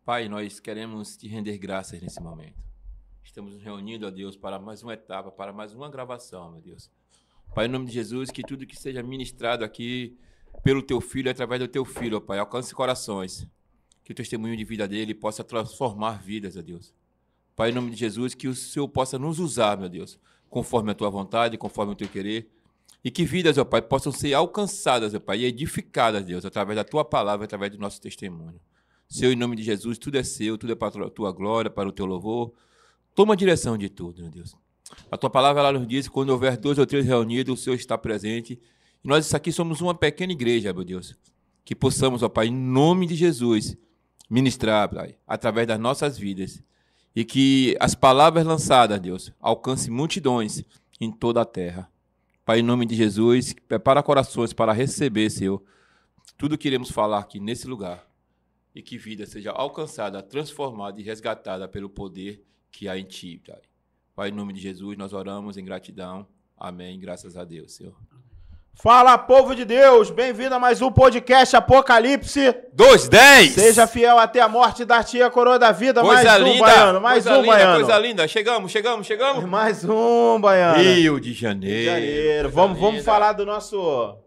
Pai, nós queremos te render graças nesse momento. Estamos nos reunindo, ó Deus, para mais uma etapa, para mais uma gravação, meu Deus. Pai, em nome de Jesus, que tudo que seja ministrado aqui pelo Teu Filho, através do Teu Filho, ó Pai, alcance corações. Que o testemunho de vida dele possa transformar vidas, ó Deus. Pai, em nome de Jesus, que o Senhor possa nos usar, meu Deus, conforme a Tua vontade, conforme o Teu querer. E que vidas, ó Pai, possam ser alcançadas, ó Pai, e edificadas, Deus, através da Tua palavra, através do nosso testemunho. Senhor, em nome de Jesus, tudo é seu, tudo é para a Tua glória, para o Teu louvor. Toma a direção de tudo, meu Deus. A Tua palavra, ela nos diz que quando houver 2 ou 3 reunidos, o Senhor está presente. E nós aqui somos uma pequena igreja, meu Deus. Que possamos, ó Pai, em nome de Jesus, ministrar, Pai, através das nossas vidas. E que as palavras lançadas, Deus, alcancem multidões em toda a terra. Pai, em nome de Jesus, prepara corações para receber, Senhor, tudo que iremos falar aqui nesse lugar. E que vida seja alcançada, transformada e resgatada pelo poder que há em Ti, Pai. Pai, em nome de Jesus, nós oramos em gratidão. Amém. Graças a Deus, Senhor. Fala, povo de Deus! Bem-vindo a mais um podcast Apocalipse 2:10! Seja fiel até a morte, dar-te a coroa da vida. Coisa mais linda, um, Baiano. Mais coisa um, linda, Baiano. Coisa linda. Chegamos. Mais um, Baiano. Rio de Janeiro. Vamos falar do nosso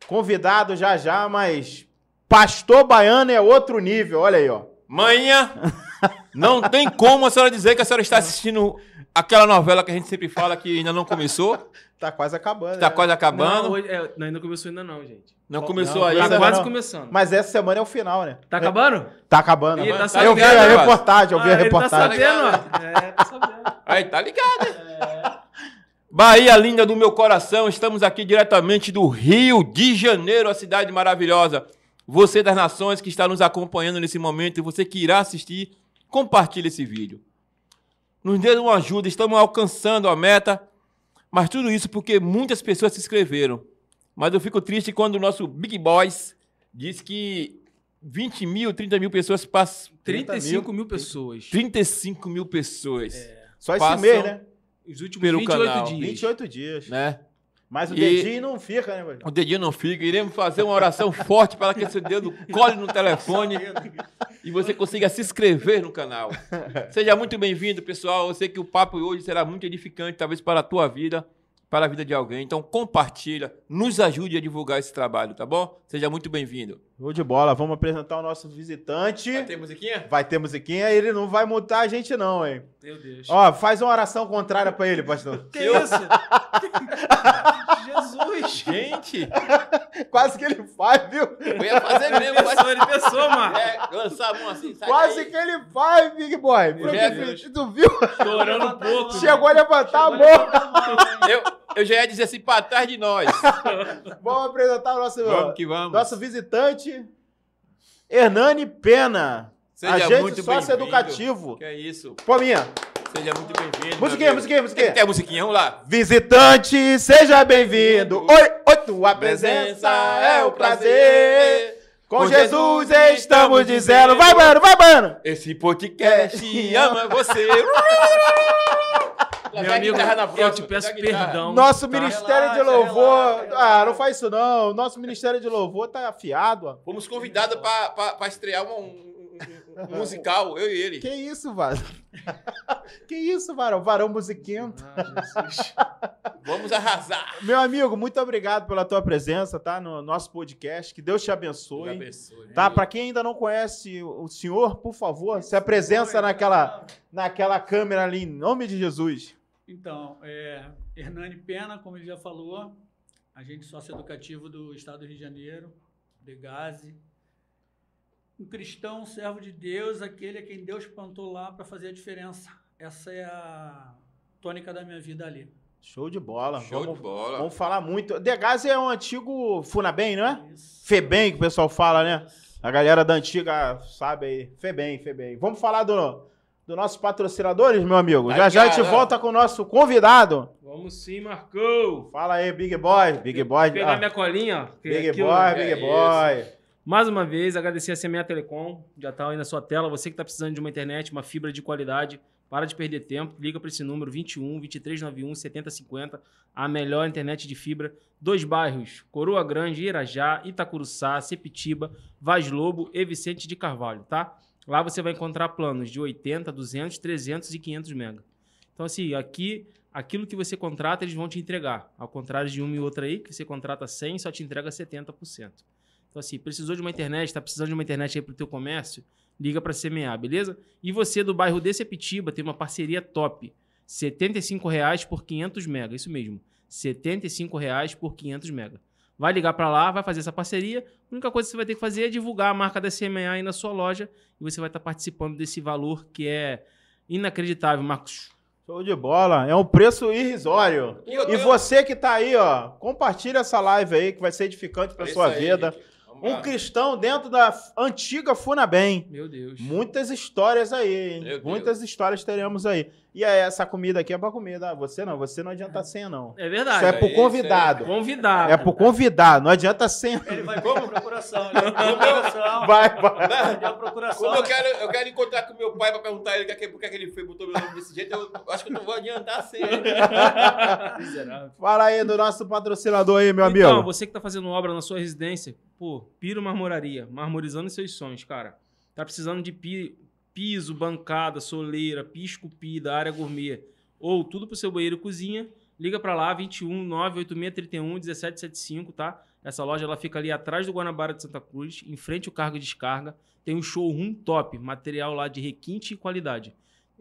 convidado já, mas Pastor Baiano é outro nível. Olha aí, ó. Manhã, não tem como a senhora dizer que a senhora está assistindo aquela novela que a gente sempre fala que ainda não começou. Tá quase acabando. Está quase acabando. Não, ainda não começou ainda não, gente. Não começou não, ainda. Tá quase não. começando. Mas essa semana é o final, né? Tá acabando? Tá acabando. Ih, tá Eu vi sabendo, a rapaz. reportagem, eu vi a reportagem. Ele tá sabendo, tá sabendo. Aí, tá ligado? Bahia linda do meu coração, estamos aqui diretamente do Rio de Janeiro, a cidade maravilhosa. Você das nações que está nos acompanhando nesse momento e você que irá assistir, compartilhe esse vídeo. Nos dê uma ajuda, estamos alcançando a meta, mas tudo isso porque muitas pessoas se inscreveram. Mas eu fico triste quando o nosso Big Boys diz que 20 mil, 30 mil pessoas passam. 35 mil pessoas. 35 mil pessoas. Só esse Passam mês, né? Os últimos pelo 28 canal. dias. 28 dias. Né? Mas o E- dedinho não fica, né, velho? O dedinho não fica. Iremos fazer uma oração forte para que esse dedo cole no telefone e você consiga se inscrever no canal. Seja muito bem-vindo, pessoal. Eu sei que o papo hoje será muito edificante, talvez para a tua vida, para a vida de alguém. Então, compartilha, nos ajude a divulgar esse trabalho, tá bom? Seja muito bem-vindo. Show de bola. Vamos apresentar o nosso visitante. Vai ter musiquinha? Vai ter musiquinha, ele não vai multar a gente não, hein? Meu Deus. Ó, faz uma oração contrária pra ele, pastor. Que isso? Jesus. Gente, Quase que ele faz, viu? eu ia fazer mesmo. Ele pensou, mano. Lançar a mão assim, sai Quase daí. que ele faz, Big Boy. Meu Deus. Tu viu? Chorando um pouco. Chegou a levantar a mão. Eu já ia dizer assim, para trás de nós. Vamos apresentar o nosso, Vamos que vamos. nosso visitante, Hernani Pena. Seja Agente muito socioeducativo. Que é isso. Palminha. Seja muito bem-vindo. Musiquinha, meu musiquinha, amigo. musiquinha. Tem que ter a musiquinha, vamos lá. Visitante, seja bem-vindo. Oi, tua presença é o prazer. Com Jesus estamos dizendo. Vai, mano, vai, mano. Esse podcast ama você. Meu amigo, eu te peço perdão. Nosso tá? Ministério de Louvor. Ah, não faz isso não. Nosso Ministério de Louvor tá afiado, ó. Fomos convidados para estrear um musical, eu e ele. Que isso, varão? Que isso, varão? Varão musiquento. Ah, Jesus. Vamos arrasar. Meu amigo, muito obrigado pela tua presença, tá? No nosso podcast. Que Deus te abençoe. Tá? Pra quem ainda não conhece o senhor, por favor, se apresenta naquela câmera ali, em nome de Jesus. Então, Hernani Pena, como ele já falou, agente socioeducativo do Estado do Rio de Janeiro, Degase. Um cristão, servo de Deus, aquele a quem Deus plantou lá para fazer a diferença. Essa é a tônica da minha vida ali. Show de bola. Show de bola. Vamos falar muito. Degase é um antigo Funabem, não é? Isso. Febem, que o pessoal fala, né? A galera da antiga sabe aí. Febem. Vamos falar dos nossos patrocinadores, meu amigo? Já a gente volta com o nosso convidado. Vamos sim, Marcou. Fala aí, Big Boy. Big Boy. Pegar minha colinha, ó. que Big aqui, Boy, ó. Big Boy. Mais uma vez, agradecer a CMA Telecom, já tá aí na sua tela. Você que está precisando de uma internet, uma fibra de qualidade, para de perder tempo, liga para esse número 21 2391 7050, a melhor internet de fibra. 2 bairros, Coroa Grande, Irajá, Itacuruçá, Sepitiba, Vaz Lobo e Vicente de Carvalho, tá? Lá você vai encontrar planos de 80, 200, 300 e 500 mega. Então, assim, aqui, aquilo que você contrata, eles vão te entregar. Ao contrário de uma e outra aí, que você contrata 100 e só te entrega 70%. Então, assim, precisou de uma internet, está precisando de uma internet aí para o teu comércio, liga para a CMA, beleza? E você do bairro de Sepetiba tem uma parceria top. R$ 75,00 por 500 mega, isso mesmo. R$ 75,00 por 500 mega. Vai ligar para lá, vai fazer essa parceria. A única coisa que você vai ter que fazer é divulgar a marca da CMA aí na sua loja e você vai estar participando desse valor que é inacreditável, Marcos. Show de bola. É um preço irrisório. E você que tá aí, ó, compartilha essa live aí que vai ser edificante para sua vida. Um cristão dentro da antiga Funabem. Meu Deus. Muitas histórias aí, hein? Muitas histórias teremos aí. E aí, essa comida aqui é pra comida. Você não adianta senha, não. É verdade. Isso é pro convidado. Convidado. É pro convidado, não adianta senha. Ele vai para a procuração. Ele vai pra procuração. Vai. A procuração. Como eu quero encontrar com meu pai pra perguntar ele por que ele foi botou meu nome desse jeito, eu acho que eu não vou adiantar sem ele. Miserável. Fala aí do nosso patrocinador aí, meu amigo. Então, você que tá fazendo obra na sua residência, pô, Piro Marmoraria, marmorizando seus sonhos, cara. Tá precisando de piso, bancada, soleira, pia esculpida, área gourmet, ou tudo pro seu banheiro e cozinha, liga pra lá, 21 98631 1775, tá? Essa loja ela fica ali atrás do Guanabara de Santa Cruz, em frente ao cargo e descarga. Tem um showroom top, material lá de requinte e qualidade.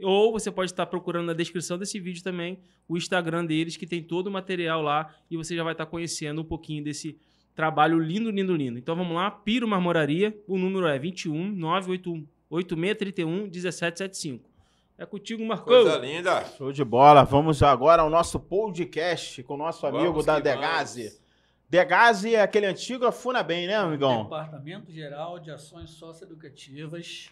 Ou você pode estar procurando na descrição desse vídeo também o Instagram deles, que tem todo o material lá, e você já vai estar conhecendo um pouquinho desse trabalho lindo, lindo, lindo. Então vamos lá, Piro Marmoraria, o número é 21 98631 1775. É contigo, Marcão. Coisa linda. Show de bola. Vamos agora ao nosso podcast com o nosso amigo da Degase. Degase é aquele antigo Funabem, né, amigão? Departamento Geral de Ações Socioeducativas,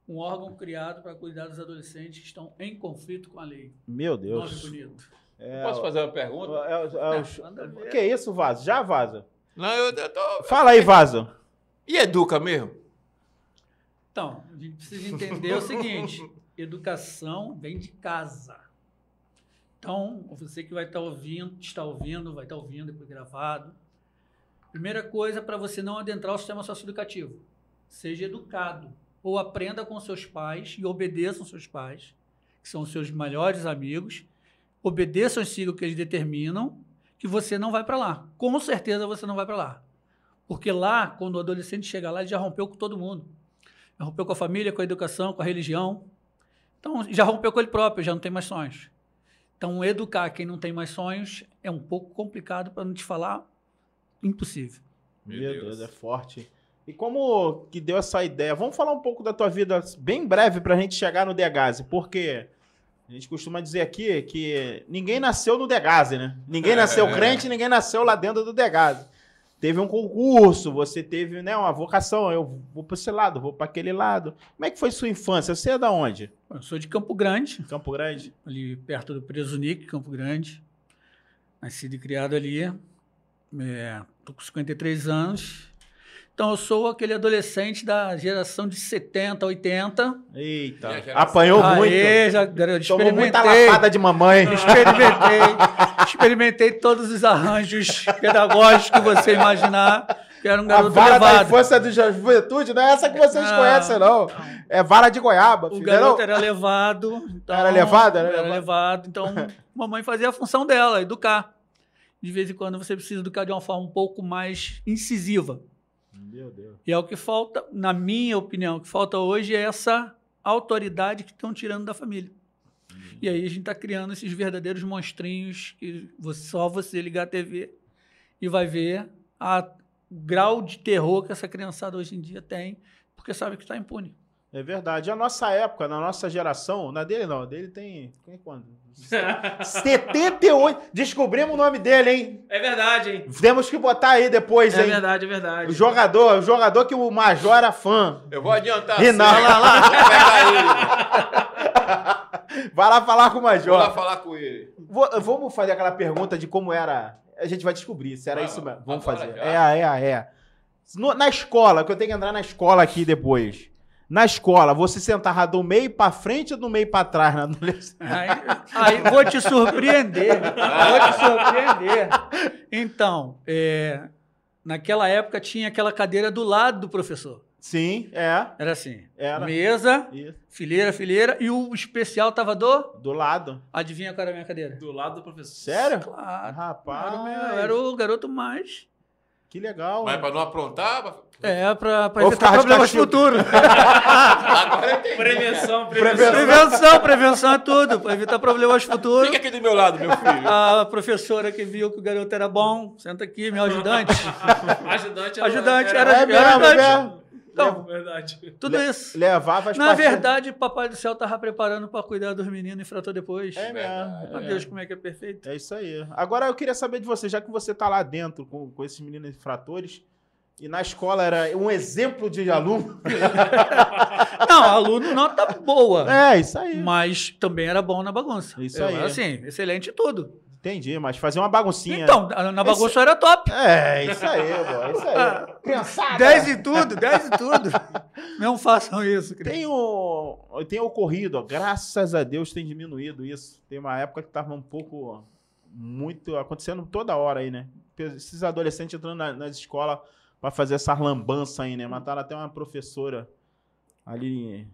um órgão criado para cuidar dos adolescentes que estão em conflito com a lei. Meu Deus. Nome bonito. Posso fazer uma pergunta? Que isso, Vaso? Já, Vaso? Não, eu tô... Fala aí, Vaso. E educa mesmo? Então, a gente precisa entender o seguinte, educação vem de casa. Então, você que vai estar ouvindo, vai estar ouvindo depois gravado. Primeira coisa, para você não adentrar o sistema socioeducativo. Seja educado. Ou aprenda com seus pais e obedeçam seus pais, que são os seus melhores amigos. Obedeçam e sigam o que eles determinam, que você não vai para lá. Com certeza você não vai para lá. Porque lá, quando o adolescente chega lá, ele já rompeu com todo mundo. Já rompeu com a família, com a educação, com a religião. Então, já rompeu com ele próprio, já não tem mais sonhos. Então, educar quem não tem mais sonhos é um pouco complicado, para não te falar, impossível. Meu Deus, é forte. E como que deu essa ideia? Vamos falar um pouco da tua vida bem breve para a gente chegar no Degase, porque a gente costuma dizer aqui que ninguém nasceu no Degase, né? Ninguém nasceu crente, ninguém nasceu lá dentro do Degase. Teve um concurso, você teve, né, uma vocação, eu vou para esse lado, vou para aquele lado. Como é que foi sua infância? Você é da onde? Eu sou de Campo Grande. Campo Grande? Ali perto do Presunic, Campo Grande. Nascido e criado ali. Estou com 53 anos. Então, eu sou aquele adolescente da geração de 70, 80. Eita, apanhou muito. Já tomou muita lapada de mamãe. Experimentei todos os arranjos pedagógicos que você imaginar. Que era um garoto a vara levado. Da infância da juventude não é essa que vocês conhecem, não. É vara de goiaba. O garoto era levado. Então, era levado? Era levado. Então, mamãe fazia a função dela, educar. De vez em quando você precisa educar de uma forma um pouco mais incisiva. Meu Deus. E é o que falta, na minha opinião, o que falta hoje é essa autoridade que estão tirando da família. E aí a gente está criando esses verdadeiros monstrinhos que só você ligar a TV e vai ver o grau de terror que essa criançada hoje em dia tem, porque sabe que está impune. É verdade. A nossa época, na nossa geração, na dele não, dele tem quando? 78. Descobrimos o nome dele, hein? É verdade, hein? Temos que botar aí depois, hein? É verdade, é verdade. O jogador que o Major era fã. Eu vou adiantar. Rinaldo. Vai lá falar com o Major. Vou lá falar com ele. Vamos fazer aquela pergunta de como era. A gente vai descobrir se era isso mesmo. Vamos fazer. Na escola, que eu tenho que entrar na escola aqui depois. Na escola, você sentava do meio para frente ou do meio para trás na adolescência? Aí vou te surpreender. Então, naquela época tinha aquela cadeira do lado do professor. Sim, Era assim. Era. Mesa, Isso. fileira, e o especial tava Do lado. Adivinha qual era a minha cadeira? Do lado do professor. Sério? Claro. Rapaz. Eu era o garoto mais... Que legal. Mas para não aprontar... Pra Ou evitar ficar de problemas castigo. futuros. Agora eu entendi. Prevenção é tudo, para evitar problemas futuros. Fica aqui do meu lado, meu filho. A professora que viu que o garoto era bom, senta aqui, meu ajudante. Ajudante, era mesmo. Então, verdade. tudo isso. Levava as Na pastilhas. verdade, Papai do Céu estava preparando para cuidar dos meninos e fratou depois. É mesmo. Meu Deus, como é que é perfeito. É isso aí. Agora eu queria saber de você, já que você tá lá dentro com esses meninos infratores, e na escola era um exemplo de aluno. Não, aluno nota boa. É, isso aí. Mas também era bom na bagunça. Isso Eu aí. era assim, excelente em tudo. Entendi, mas fazer uma baguncinha. Então, na bagunça eu era top. É, isso aí, pô, isso aí. Criançada. 10 em tudo. Não façam isso, criança. Tem ocorrido, ó, graças a Deus tem diminuído isso. Tem uma época que tava muito acontecendo toda hora aí, né? Esses adolescentes entrando nas escolas para fazer essa lambança aí, né? Mataram até uma professora ali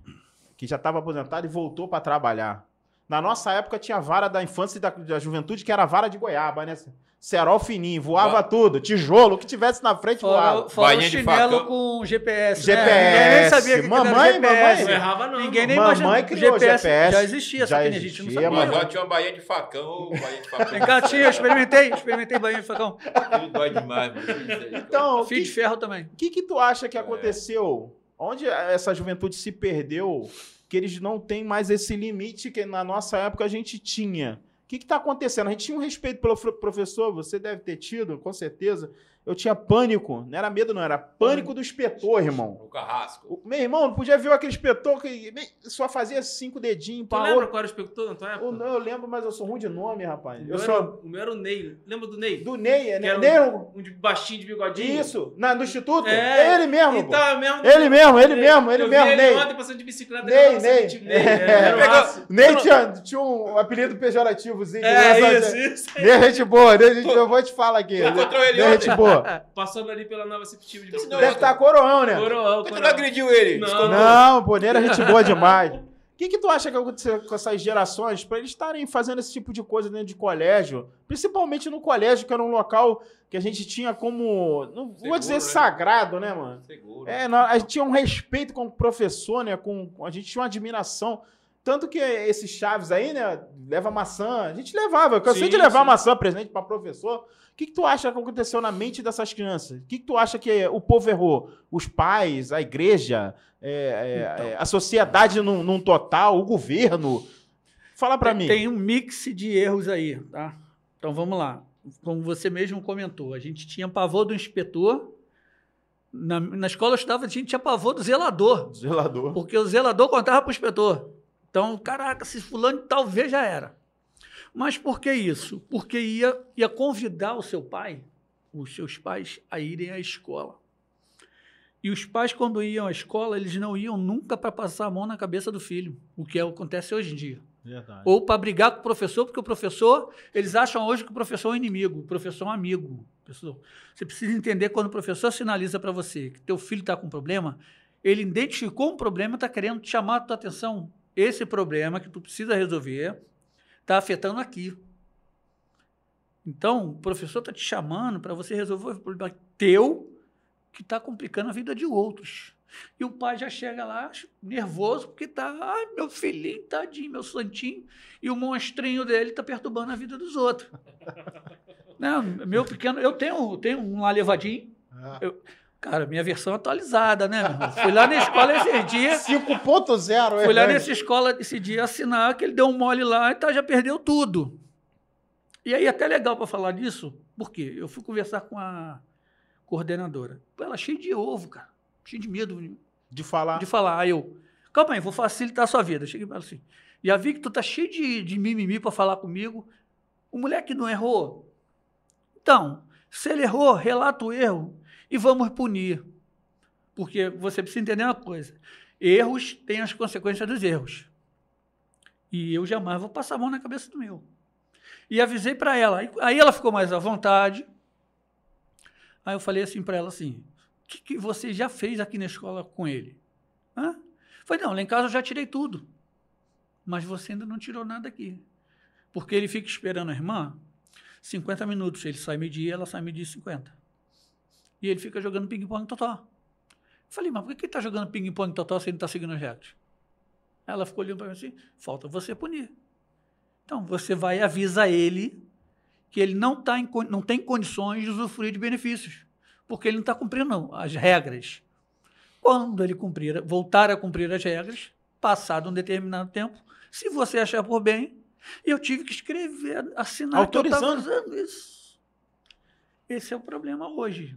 que já estava aposentada e voltou para trabalhar. Na nossa época tinha vara da infância e da juventude, que era a vara de goiaba, né? Cerol fininho, voava tudo, tijolo, o que tivesse na frente voava. Fora o chinelo com GPS. GPS. Né? Ninguém nem sabia que Mamãe, era GPS. Não errava, não. Ninguém nem Mamãe imaginava. criou GPS. Já existia, só que a gente não sabia. Mas lá tinha uma bainha de facão. Vem cá, tia, experimentei bainha de facão. Aquilo dói demais. Então, Fio de ferro também. O que tu acha que aconteceu? Onde essa juventude se perdeu? Que eles não têm mais esse limite que na nossa época a gente tinha. O que está acontecendo? A gente tinha um respeito pelo professor, você deve ter tido, com certeza. Eu tinha pânico, não era medo não, era pânico do inspetor, irmão. O carrasco. Meu irmão, não podia ver aquele inspetor que só fazia 5 dedinhos. Tu lembra qual era o inspetor na tua época? Eu lembro, mas eu sou ruim de nome, rapaz. O meu era o Ney. Lembra do Ney? Do Ney, né? Ney, um de baixinho, de bigodinho. Isso, no Instituto? É, ele mesmo, então, pô. Ele mesmo, eu Ney. Ele ontem passando de bicicleta. Ney. Ney tinha um apelido pejorativozinho. Isso. Ney, gente boa, eu vou te falar aqui. Tu encontrou ele Ney, gente boa. Passando ali pela Nova Septiva de bicicleta. Deve estar coroão, né? Tu não agrediu ele? Não, pô, Ney era gente boa demais. O que tu acha que aconteceu com essas gerações para eles estarem fazendo esse tipo de coisa dentro de colégio? Principalmente no colégio, que era um local que a gente tinha como... Não vou dizer sagrado, né, mano? Seguro. A gente tinha um respeito com o professor, né? A gente tinha uma admiração. Tanto que esses chaves aí, né? Leva maçã. A gente levava. Eu cansei de levar maçã presente para professor. O que tu acha que aconteceu na mente dessas crianças? O que tu acha que o povo errou? Os pais, a igreja, a sociedade num total, o governo? Fala para mim. Tem um mix de erros aí, tá? Então vamos lá. Como você mesmo comentou, a gente tinha pavor do inspetor. Na escola eu estudava, a gente tinha pavor do zelador. Porque o zelador contava para o inspetor. Então, caraca, se fulano talvez já era. Mas por que isso? Porque ia convidar o seu pai, os seus pais, a irem à escola. E os pais, quando iam à escola, eles não iam nunca para passar a mão na cabeça do filho, o que acontece hoje em dia. Verdade. Ou para brigar com o professor, porque o professor, eles acham hoje que o professor é um inimigo, o professor é um amigo. Você precisa entender quando o professor sinaliza para você que teu filho está com um problema, ele identificou um problema e está querendo te chamar a tua atenção. Esse problema que tu precisa resolver está afetando aqui. Então, o professor está te chamando para você resolver o problema teu que está complicando a vida de outros. E o pai já chega lá nervoso porque está, ai, meu filhinho, tadinho, meu santinho, e o monstrinho dele está perturbando a vida dos outros. Não, meu pequeno, eu tenho um lá levadinho. Cara, minha versão atualizada, né, meu irmão? Fui lá na escola esse dia. 5.0. Fui lá nessa escola esse dia assinar que ele deu um mole lá e já perdeu tudo. E aí, até legal para falar disso, porque eu fui conversar com a coordenadora. Ela cheia de ovo, cara. Cheia de medo de falar. Aí eu, calma aí, vou facilitar a sua vida. Eu cheguei para ela assim, já vi que tu tá cheio de mimimi para falar comigo. O moleque não errou? Então, se ele errou, relata o erro e vamos punir. Porque você precisa entender uma coisa. Erros têm as consequências dos erros. E eu jamais vou passar a mão na cabeça do meu. E avisei para ela. Aí ela ficou mais à vontade. Aí eu falei assim para ela assim, que você já fez aqui na escola com ele? Hã? Falei, não, lá em casa eu já tirei tudo. Mas você ainda não tirou nada aqui. Porque ele fica esperando a irmã 50 minutos. Ele sai meio-dia, ela sai meio-dia e 50. E ele fica jogando ping-pong totó. Falei, mas por que ele está jogando ping-pong totó se ele não está seguindo as regras? Ela ficou olhando para mim assim, falta você punir. Então, você vai e avisa ele que ele não tem condições de usufruir de benefícios, porque ele não está cumprindo as regras. Quando ele voltar a cumprir as regras, passado um determinado tempo, se você achar por bem, eu tive que escrever, assinar autorizando. que eu estava usando isso. Esse é o problema hoje.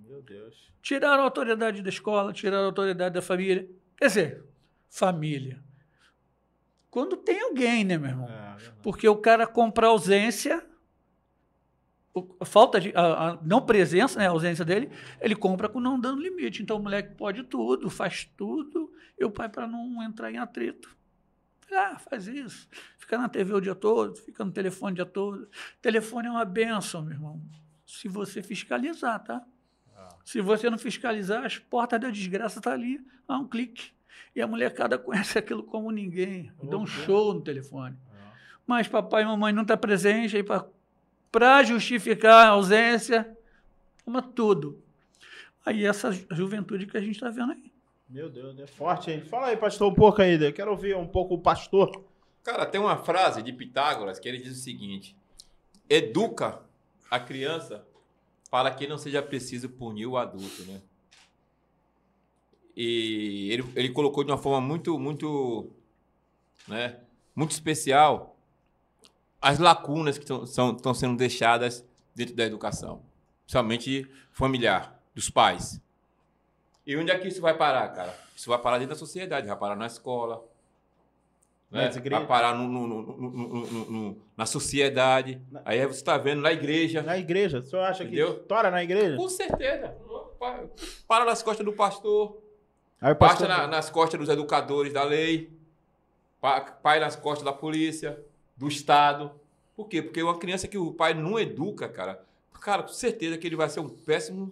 Meu Deus. Tiraram a autoridade da escola, tiraram a autoridade da família. Quer dizer, família. Quando tem alguém, né, meu irmão? Porque o cara compra ausência, a falta de a não presença, né, a ausência dele, ele compra com não dando limite. Então o moleque pode tudo, faz tudo, e o pai, para não entrar em atrito, faz isso. Fica na TV o dia todo, fica no telefone o dia todo. Telefone é uma benção, meu irmão, se você fiscalizar, tá? Se você não fiscalizar, as portas da desgraça estão ali, a um clique. E a molecada conhece aquilo como ninguém. Dá um show no telefone. Mas papai e mamãe não estão presentes, aí para justificar a ausência, toma tudo. Aí essa juventude que a gente está vendo aí. Meu Deus, é forte, hein? Fala aí, pastor, um pouco aí. Eu quero ouvir um pouco o pastor. Cara, tem uma frase de Pitágoras que ele diz o seguinte: educa a criança para que não seja preciso punir o adulto, né? E ele colocou de uma forma muito especial as lacunas que estão sendo deixadas dentro da educação, principalmente familiar, dos pais. E onde é que isso vai parar, cara? Isso vai parar dentro da sociedade, vai parar na escola, né? Vai parar na sociedade. Aí você está vendo na igreja. Na igreja. O senhor acha entendeu? Que tora na igreja? Com certeza. Para nas costas do pastor. Aí o pastor... Passa nas costas dos educadores da lei. Pai nas costas da polícia, do Estado. Por quê? Porque uma criança que o pai não educa, cara, com certeza que ele vai ser um péssimo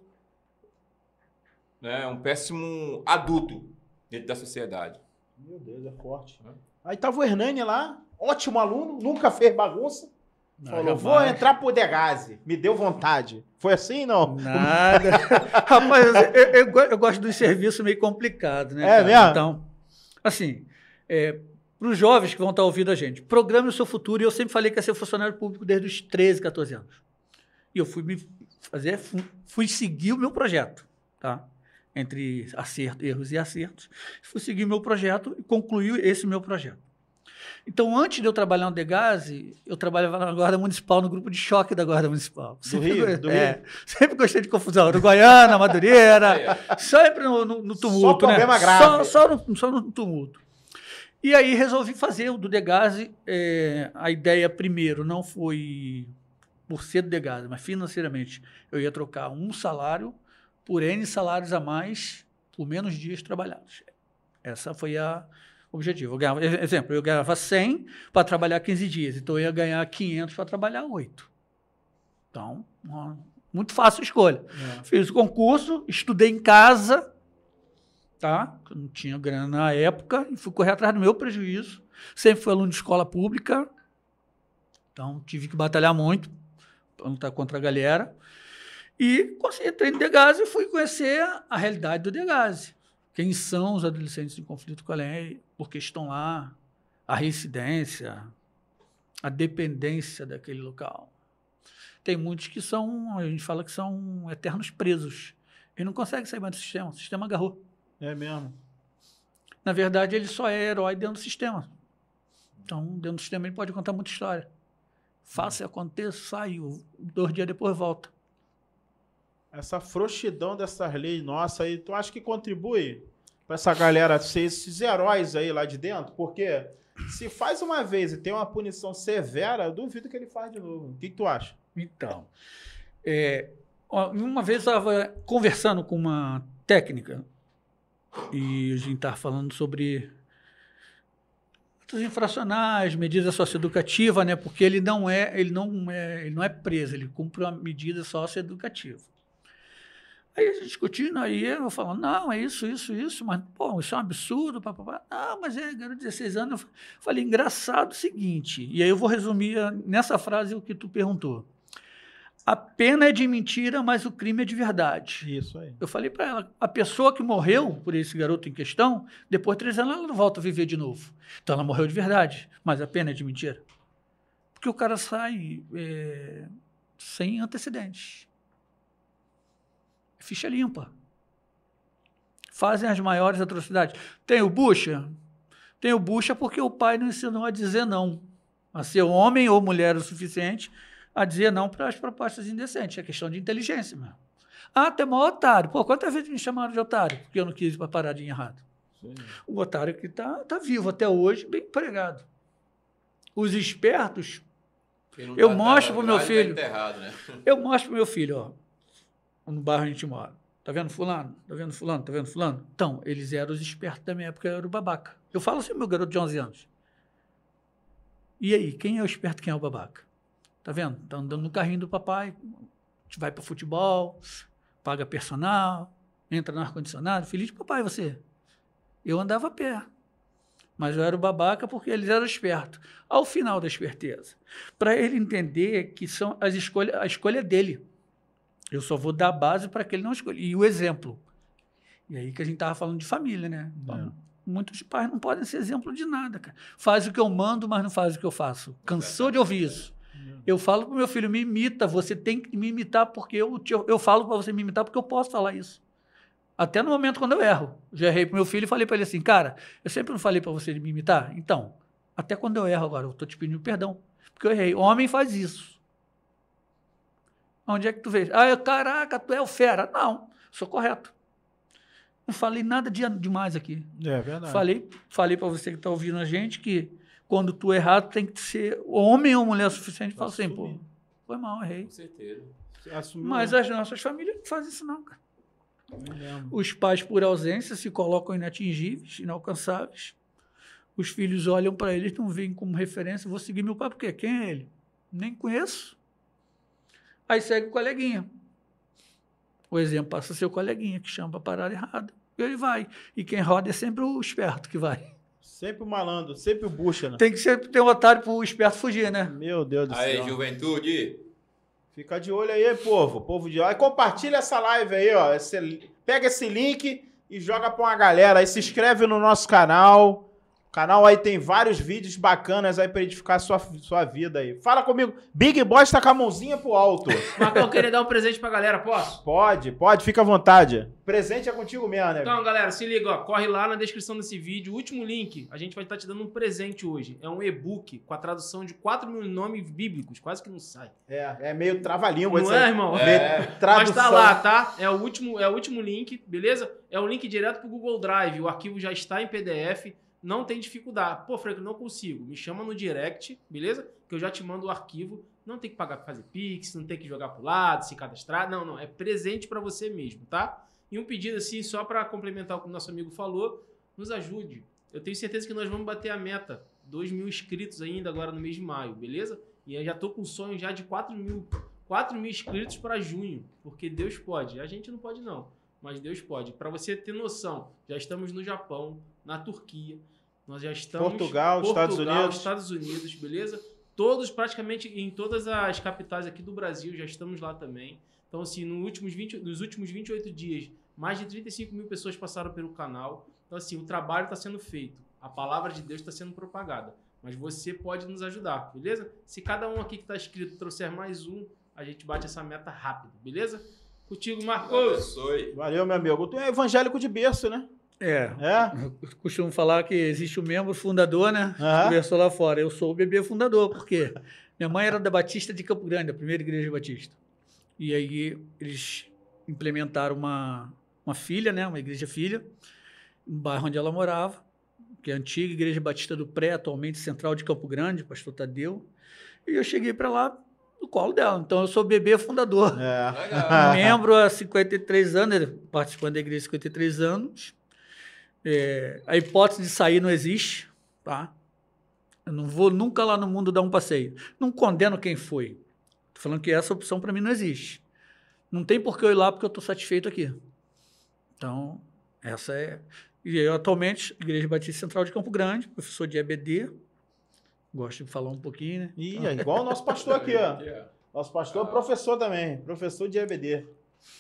adulto dentro da sociedade. Meu Deus, é forte. Aí tava o Hernani lá, ótimo aluno, nunca fez bagunça. Falou, vou entrar pro Degase. Me deu vontade. Foi assim, não? Nada. Rapaz, eu gosto dos serviços meio complicados, né? É mesmo? Então, assim, para os jovens que vão estar ouvindo a gente, programe o seu futuro. E eu sempre falei que ia ser funcionário público desde os 13, 14 anos. E eu fui seguir o meu projeto, tá? Entre erros e acertos. Fui seguir o meu projeto e concluí esse meu projeto. Então, antes de eu trabalhar no Degase, eu trabalhava na Guarda Municipal, no grupo de choque da Guarda Municipal. Do Rio? Sempre gostei de confusão. Uruguaiana, Madureira, sempre no tumulto. Só problema grave. Só no tumulto. E aí resolvi fazer o do Degase. A ideia, primeiro, não foi por ser do Degase, mas financeiramente. Eu ia trocar um salário por N salários a mais por menos dias trabalhados. Essa foi a objetivo. Eu ganhava 100 para trabalhar 15 dias, então eu ia ganhar 500 para trabalhar 8. Então, muito fácil a escolha. Fiz o concurso, estudei em casa, tá? Eu não tinha grana na época, e fui correr atrás do meu prejuízo. Sempre fui aluno de escola pública, então tive que batalhar muito para lutar contra a galera. E entrei no Degase e fui conhecer a realidade do Degase. Quem são os adolescentes em conflito com a lei, por que estão lá, a reincidência, a dependência daquele local. Tem muitos que a gente fala que são eternos presos. Eles não conseguem sair mais do sistema, o sistema agarrou. É mesmo. Na verdade, ele só é herói dentro do sistema. Então, dentro do sistema, ele pode contar muita história. Faça aconteça, saiu, 2 dias depois volta. Essa frouxidão dessas leis nossas aí, tu acha que contribui para essa galera ser esses heróis aí lá de dentro? Porque se faz uma vez e tem uma punição severa, eu duvido que ele faz de novo. O que tu acha? Então, uma vez eu estava conversando com uma técnica e a gente estava falando sobre atos infracionais, medidas socioeducativas, né? Porque ele não é preso, ele cumpre uma medida socioeducativa. Aí a gente discutindo, aí eu falando, não, é isso, mas, pô, isso é um absurdo, papapá. Não, mas é, garoto de 16 anos. Eu falei, engraçado o seguinte, e aí eu vou resumir nessa frase o que tu perguntou. A pena é de mentira, mas o crime é de verdade. Isso aí. Eu falei para ela, a pessoa que morreu por esse garoto em questão, depois de 3 anos ela não volta a viver de novo. Então ela morreu de verdade, mas a pena é de mentira. Porque o cara sai sem antecedentes. Ficha limpa. Fazem as maiores atrocidades. Tem o bucha? Tem o bucha porque o pai não ensinou a dizer não. A ser homem ou mulher o suficiente a dizer não para as propostas indecentes. É questão de inteligência mesmo. Ah, tem maior otário. Pô, quantas vezes me chamaram de otário? Porque eu não quis ir para paradinha errada. Sim. O otário que tá vivo até hoje, bem empregado. Os espertos, eu mostro para o meu filho. Né? Eu mostro para o meu filho, ó. No bairro a gente mora. Tá vendo fulano? Tá vendo fulano? Tá vendo fulano? Então, eles eram os espertos da minha época, eu era o babaca. Eu falo assim, meu garoto de 11 anos. E aí, quem é o esperto, quem é o babaca? Tá vendo? Tá andando no carrinho do papai, a gente vai para futebol, paga personal, entra no ar-condicionado. Feliz papai, você. Eu andava a pé. Mas eu era o babaca porque eles eram espertos. Ao final da esperteza, para ele entender que são a escolha dele. Eu só vou dar base para que ele não escolha. E o exemplo. E aí que a gente estava falando de família, né? Muitos pais não podem ser exemplo de nada, cara. Faz o que eu mando, mas não faz o que eu faço. Cansou de ouvir isso. Eu falo para o meu filho, me imita, você tem que me imitar porque eu falo para você me imitar porque eu posso falar isso. Até no momento quando eu erro. Já errei para o meu filho e falei para ele assim, cara, eu sempre não falei para você me imitar? Então, até quando eu erro agora, eu estou te pedindo perdão. Porque eu errei. Homem faz isso. Onde é que tu vês? Ah, caraca, tu é o fera. Não, sou correto. Não falei nada demais aqui. É verdade. Falei para você que está ouvindo a gente que quando tu errar, tu tem que ser homem ou mulher suficiente para falar assim, pô, foi mal, errei. Com certeza. Mas as nossas famílias não fazem isso não, cara. Os pais, por ausência, se colocam inatingíveis, inalcançáveis. Os filhos olham para eles, não veem como referência. Vou seguir meu pai, porque quem é ele? Nem conheço. Aí segue o coleguinha. O exemplo passa a ser o coleguinha, que chama para parar errado. E ele vai. E quem roda é sempre o esperto que vai. Sempre o malandro, sempre o bucha, né? Tem que sempre ter um otário para o esperto fugir, né? Meu Deus do céu. Aí, juventude. Fica de olho aí, povo. Povo de olho. Aí compartilha essa live aí, ó. Pega esse link e joga pra uma galera. Aí se inscreve no nosso canal. O canal aí tem vários vídeos bacanas aí pra edificar sua vida aí. Fala comigo. Big Boss tá com a mãozinha pro alto. Marcão, eu queria dar um presente pra galera, posso? Pode, fica à vontade. Presente é contigo mesmo, né? Então, galera, se liga, ó. Corre lá na descrição desse vídeo. O último link, a gente vai estar te dando um presente hoje. É um e-book com a tradução de 4.000 nomes bíblicos. Quase que não sai. É meio trava-língua. Não é, irmão? Mas tá lá, tá? É o último link, beleza? É o link direto pro Google Drive. O arquivo já está em PDF. Não tem dificuldade. Pô, Franco, não consigo. Me chama no direct, beleza? Que eu já te mando o arquivo. Não tem que pagar pra fazer Pix, não tem que jogar pro lado, se cadastrar. Não. É presente pra você mesmo, tá? E um pedido assim, só pra complementar o que o nosso amigo falou, nos ajude. Eu tenho certeza que nós vamos bater a meta. 2.000 inscritos ainda agora no mês de maio, beleza? E eu já tô com o sonho já de 4.000 inscritos pra junho. Porque Deus pode. A gente não pode não, mas Deus pode. Pra você ter noção, já estamos no Japão, na Turquia. Nós já estamos... Portugal, Estados Unidos, beleza? Todos, praticamente, em todas as capitais aqui do Brasil, já estamos lá também. Então, assim, nos últimos 28 dias, mais de 35 mil pessoas passaram pelo canal. Então, assim, o trabalho está sendo feito. A palavra de Deus está sendo propagada. Mas você pode nos ajudar, beleza? Se cada um aqui que está inscrito trouxer mais um, a gente bate essa meta rápido, beleza? Contigo, Marcos. Valeu, meu amigo. Tu é evangélico de berço, né? Eu costumo falar que existe um membro fundador, né? Conversou lá fora. Eu sou o bebê fundador, porque minha mãe era da Batista de Campo Grande, a primeira igreja batista. E aí eles implementaram uma filha, né? Uma igreja filha, no bairro onde ela morava, que é a antiga Igreja Batista do Pré, atualmente Central de Campo Grande, pastor Tadeu. E eu cheguei para lá no colo dela. Então eu sou o bebê fundador. Membro há 53 anos, participando da igreja há 53 anos. A hipótese de sair não existe, tá? Eu não vou nunca lá no mundo dar um passeio. Não condeno quem foi. Estou falando que essa opção para mim não existe. Não tem por que eu ir lá porque eu estou satisfeito aqui. Então, essa é... E eu, atualmente, Igreja Batista Central de Campo Grande, professor de EBD. Gosto de falar um pouquinho, né? Ih, é igual o nosso pastor aqui, ó. Nosso pastor é professor também, professor de EBD.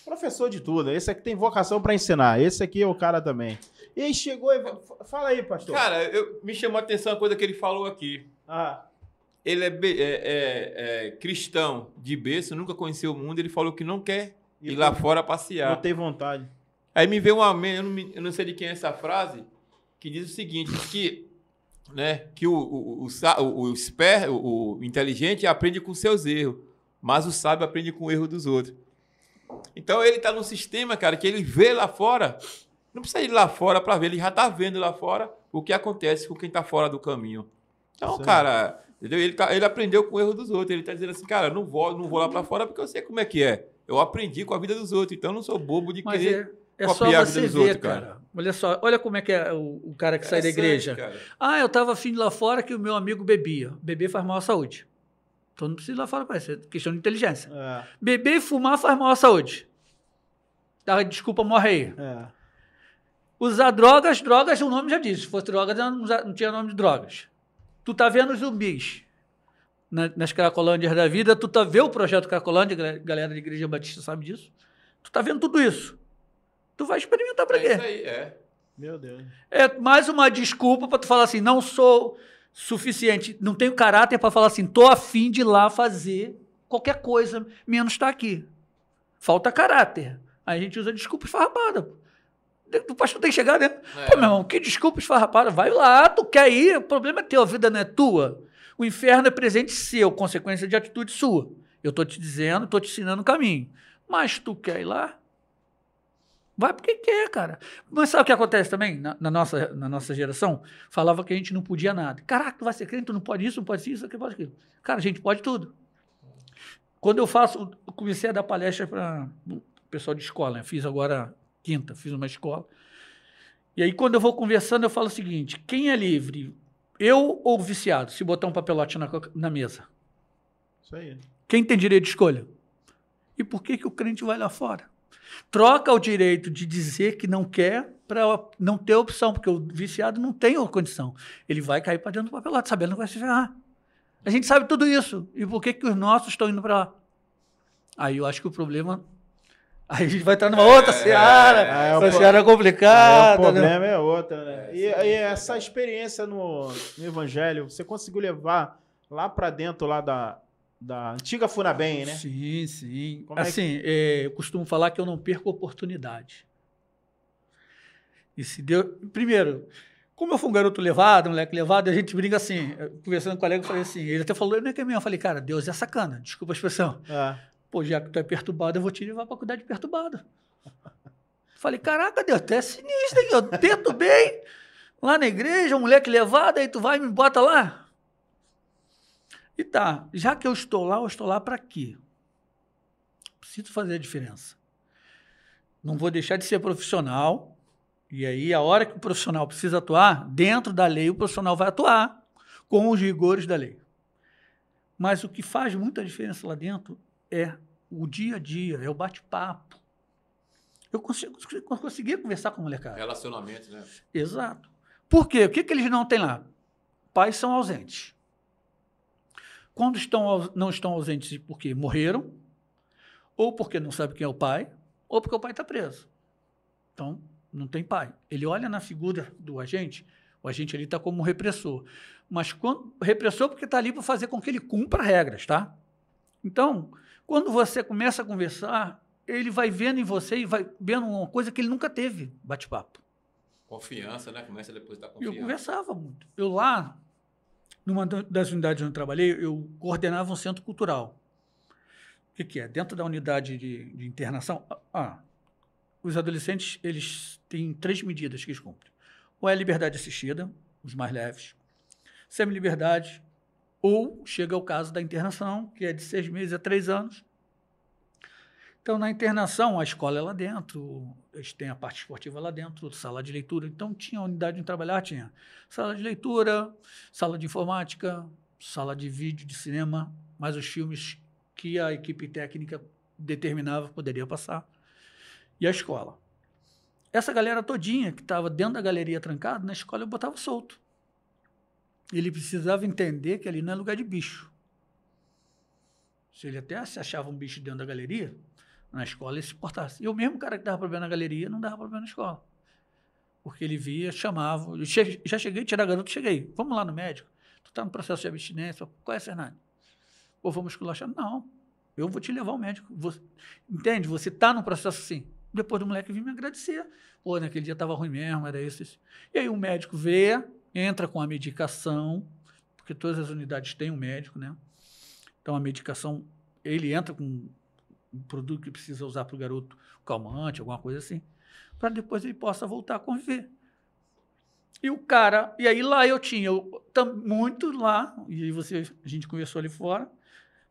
Professor de tudo. Esse aqui tem vocação para ensinar. Esse aqui é o cara também. E aí chegou e... Fala aí, pastor. Cara, me chamou a atenção a coisa que ele falou aqui. Ele é cristão de berço, nunca conheceu o mundo. Ele falou que não quer ir lá fora passear. Não tem vontade. Aí me veio eu não sei de quem é essa frase, que diz o seguinte, que o inteligente aprende com seus erros, mas o sábio aprende com o erro dos outros. Então ele está num sistema, cara, que ele vê lá fora, não precisa ir lá fora para ver, ele já está vendo lá fora o que acontece com quem está fora do caminho. Então, cara, entendeu? Ele aprendeu com o erro dos outros, ele está dizendo assim, cara, não vou lá para fora porque eu sei como é que é. Eu aprendi com a vida dos outros, então eu não sou bobo de querer... É só você ver, cara. Olha só, olha como é que é o cara que sai da igreja. Cara. Eu estava afim de ir lá fora que o meu amigo bebia. Beber faz mal à saúde. Então não precisa ir lá fora para isso, é questão de inteligência. Beber e fumar faz mal à saúde. Desculpa, morre aí. Usar drogas, o nome já diz. Se fosse drogas, não tinha nome de drogas. Tu tá vendo zumbis nas Cracolândias da vida, tu tá vendo o projeto Cracolândia, galera da Igreja Batista sabe disso. Tu tá vendo tudo isso. Tu vai experimentar pra quê? Isso aí, Meu Deus. É mais uma desculpa pra tu falar assim, não sou suficiente, não tenho caráter pra falar assim, tô afim de ir lá fazer qualquer coisa, menos estar aqui. Falta caráter. Aí a gente usa desculpa esfarrapada. O pastor tem que chegar dentro. Pô, meu irmão, que desculpa esfarrapada? Vai lá, tu quer ir, o problema é teu, a vida não é tua. O inferno é presente seu, consequência de atitude sua. Eu tô te dizendo, tô te ensinando o caminho. Mas tu quer ir lá? Vai porque quer, cara. Mas sabe o que acontece também? Na nossa geração, falava que a gente não podia nada. Caraca, tu vai ser crente, tu não pode isso, não pode isso, não pode aquilo. Cara, a gente pode tudo. Quando eu comecei a dar palestra para o pessoal de escola, né? Fiz agora quinta, fiz uma escola. E aí, quando eu vou conversando, eu falo o seguinte, quem é livre, eu ou viciado, se botar um papelote na mesa? Isso aí. Quem tem direito de escolha? E por que o crente vai lá fora? Troca o direito de dizer que não quer para não ter opção, porque o viciado não tem a condição. Ele vai cair para dentro do papelote, sabendo que vai se ferrar. A gente sabe tudo isso. E por que os nossos estão indo para lá? Aí eu acho que o problema... Aí a gente vai entrar numa outra seara. Essa seara complicada. O problema é outra, né? E essa experiência no Evangelho, você conseguiu levar lá para dentro lá da antiga Funabem, né? Sim, sim. Assim, eu costumo falar que eu não perco oportunidade. E se deu... Primeiro, como eu fui um garoto levado, um moleque levado, a gente brinca assim, conversando com o colega, eu falei assim, ele até falou, não é que é mesmo? Eu falei, cara, Deus é sacana, desculpa a expressão. Pô, já que tu é perturbado, eu vou te levar pra cuidar de perturbado. Falei, caraca, Deus, tu é sinistro, hein? Eu perturbei lá na igreja, um moleque levado, aí tu vai e me bota lá? E tá, já que eu estou lá para quê? Preciso fazer a diferença. Não vou deixar de ser profissional, e aí a hora que o profissional precisa atuar, dentro da lei o profissional vai atuar com os rigores da lei. Mas o que faz muita diferença lá dentro é o dia a dia, é o bate-papo. Eu conseguia conversar com a molecada. Relacionamento, né? Exato. Por quê? O que eles não têm lá? Pais são ausentes. Quando não estão ausentes porque morreram, ou porque não sabe quem é o pai, ou porque o pai está preso. Então, não tem pai. Ele olha na figura do agente, o agente ali está como repressor. Mas repressor porque está ali para fazer com que ele cumpra regras, tá? Então, quando você começa a conversar, ele vai vendo em você e vai vendo uma coisa que ele nunca teve, bate-papo. Confiança, né? Começa a depositar confiança. Eu conversava muito. Eu lá... Numa das unidades onde eu trabalhei, eu coordenava um centro cultural. O que é? Dentro da unidade de internação, os adolescentes eles têm 3 medidas que eles cumprem. Ou é a liberdade assistida, os mais leves, semi-liberdade, ou chega ao caso da internação, que é de 6 meses a 3 anos. Então, na internação, a escola é lá dentro, eles têm a parte esportiva lá dentro, sala de leitura. Então, tinha a unidade onde trabalhar, tinha sala de leitura, sala de informática, sala de vídeo, de cinema, mais os filmes que a equipe técnica determinava poderia passar. E a escola. Essa galera todinha que estava dentro da galeria trancada, na escola eu botava solto. Ele precisava entender que ali não é lugar de bicho. Se ele até se achava um bicho dentro da galeria, na escola ele se portasse. E o mesmo cara que dava problema na galeria não dava problema na escola. Porque ele via, chamava. Eu já cheguei a tirar garoto, cheguei. Vamos lá no médico. Tu tá no processo de abstinência. Qual é, Fernando? Ou vamos esculachar? Não. Eu vou te levar ao médico. Entende? Você tá no processo assim. Depois do moleque vir me agradecer. Pô, naquele dia estava ruim mesmo, era isso. E aí o médico vê, entra com a medicação, porque todas as unidades têm um médico, né? Então a medicação, ele entra com um produto que precisa usar para o garoto, calmante, alguma coisa assim, para depois ele possa voltar a conviver. E o cara, e aí lá eu tinha muito lá, e aí a gente conversou ali fora,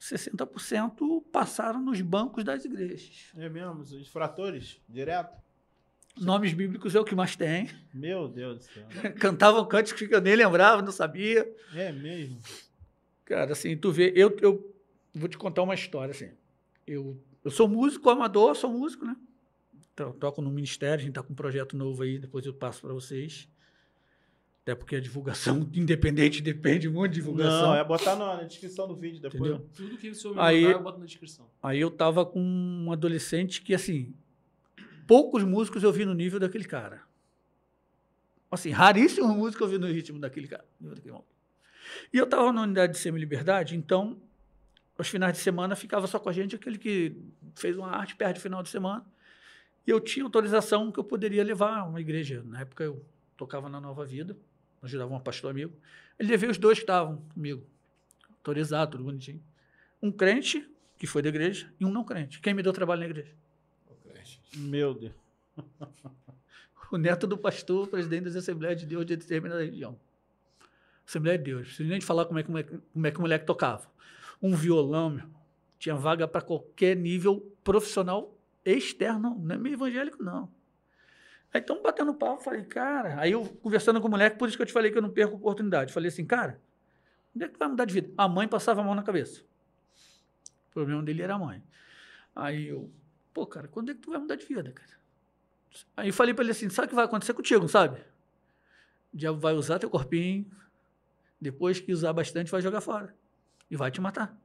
60% passaram nos bancos das igrejas. É mesmo? Os infratores? Direto? Nomes bíblicos é o que mais tem. Meu Deus do céu. Cantavam cânticos que eu nem lembrava, não sabia. É mesmo? Cara, assim, tu vê, eu vou te contar uma história, assim. Eu sou músico amador, sou músico, né? Toco no ministério, a gente tá com um projeto novo aí, depois eu passo para vocês. Até porque a divulgação independente depende muito de divulgação. Não, é botar na descrição do vídeo depois. Entendeu? Tudo que o senhor me mandar, eu boto na descrição. Aí eu tava com um adolescente que, assim, poucos músicos eu vi no nível daquele cara. Assim, raríssimos músicos eu vi no ritmo daquele cara. E eu tava na unidade de semi-liberdade, então, aos finais de semana, ficava só com a gente aquele que fez uma arte, perde o final de semana. E eu tinha autorização que eu poderia levar a uma igreja. Na época eu tocava na Nova Vida, ajudava um pastor amigo. Ele levei os dois que estavam comigo, autorizado, tudo bonitinho. Um crente, que foi da igreja, e um não crente. Quem me deu trabalho na igreja? O crente. Meu Deus. O neto do pastor, presidente das Assembleias de Deus de determinada região. Assembleia de Deus. Não preciso nem te falar como é que o moleque tocava. Um violão, meu, tinha vaga para qualquer nível profissional externo, não é meio evangélico, não. Aí estamos batendo papo, falei, cara... Aí eu conversando com o moleque, por isso que eu te falei que eu não perco oportunidade. Falei assim, cara, onde é que vai mudar de vida? A mãe passava a mão na cabeça. O problema dele era a mãe. Aí eu, pô, cara, quando é que tu vai mudar de vida, cara? Aí eu falei para ele assim, sabe o que vai acontecer contigo, sabe? O diabo vai usar teu corpinho, depois que usar bastante, vai jogar fora. E vai te matar.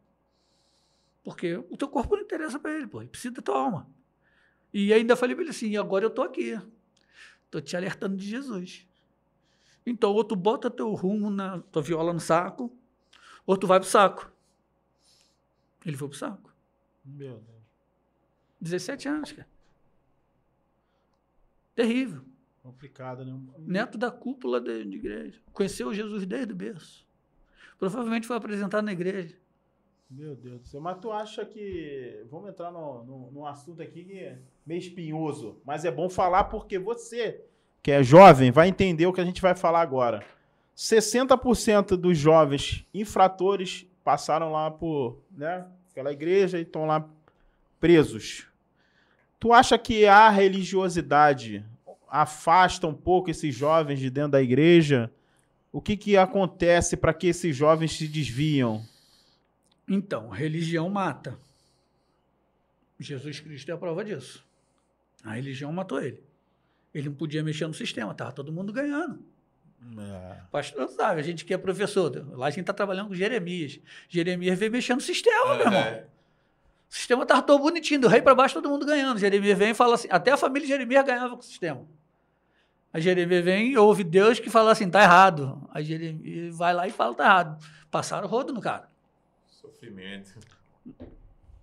Porque o teu corpo não interessa para ele, pô. Ele precisa da tua alma. E ainda falei para ele assim, agora eu tô aqui. Tô te alertando de Jesus. Então, ou tu bota teu rumo, tua viola no saco, ou tu vai pro saco. Ele foi pro saco. Meu Deus. 17 anos, cara. Terrível. Complicado, né? Neto da cúpula de igreja. Conheceu Jesus desde o berço. Provavelmente foi apresentado na igreja. Meu Deus do céu. Mas tu acha que... Vamos entrar num assunto aqui que é meio espinhoso. Mas é bom falar porque você, que é jovem, vai entender o que a gente vai falar agora. 60% dos jovens infratores passaram lá pela igreja e estão lá presos. Tu acha que a religiosidade afasta um pouco esses jovens de dentro da igreja? O que acontece para que esses jovens se desviam? Então, religião mata. Jesus Cristo é a prova disso. A religião matou ele. Ele não podia mexer no sistema, estava todo mundo ganhando. Pastor sabe, a gente que é professor, lá a gente está trabalhando com Jeremias. Jeremias veio mexendo no sistema, meu irmão. O sistema estava todo bonitinho, do rei para baixo, todo mundo ganhando. Jeremias vem e fala assim, até a família de Jeremias ganhava com o sistema. Aí Jeremias vem e ouve Deus que fala assim, tá errado. Aí Jeremias vai lá e fala, tá errado. Passaram o rodo no cara. Sofrimento.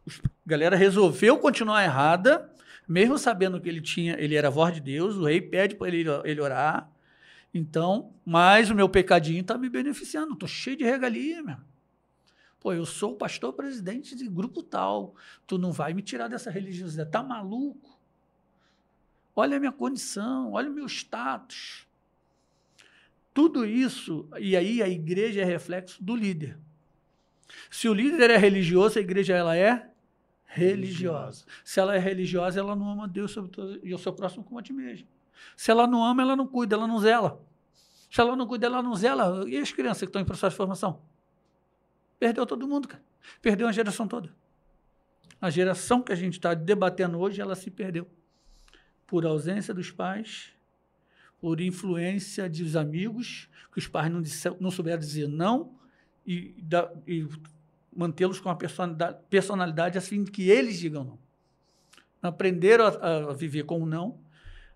A galera resolveu continuar errada, mesmo sabendo que ele era a voz de Deus, o rei pede para ele orar. Então, mas o meu pecadinho está me beneficiando, estou cheio de regalia, meu. Pô, eu sou o pastor presidente de grupo tal, tu não vai me tirar dessa religiosidade, tá maluco? Olha a minha condição, olha o meu status. Tudo isso, e aí a igreja é reflexo do líder. Se o líder é religioso, a igreja ela é religiosa. Se ela é religiosa, ela não ama Deus e o seu próximo como a ti mesmo. Se ela não ama, ela não cuida, ela não zela. Se ela não cuida, ela não zela. E as crianças que estão em processo de formação? Perdeu todo mundo, cara. Perdeu a geração toda. A geração que a gente está debatendo hoje, ela se perdeu por ausência dos pais, por influência dos amigos, que os pais não souberam dizer não e mantê-los com a personalidade assim que eles digam não. Aprenderam a viver com o não.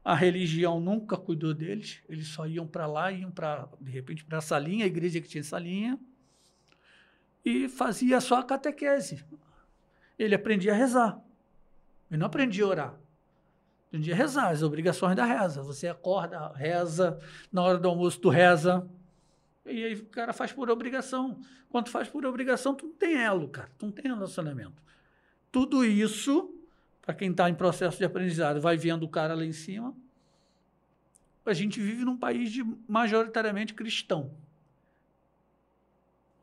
A religião nunca cuidou deles. Eles só iam para lá, iam de repente para a salinha, a igreja que tinha salinha, e fazia só a catequese. Ele aprendia a rezar. Ele não aprendia a orar. Aprendia a rezar, as obrigações da reza. Você acorda, reza, na hora do almoço tu reza, e aí o cara faz por obrigação. Quando tu faz por obrigação, tu não tem elo, cara. Tu não tem relacionamento. Tudo isso, para quem está em processo de aprendizado, vai vendo o cara lá em cima. A gente vive num país majoritariamente cristão.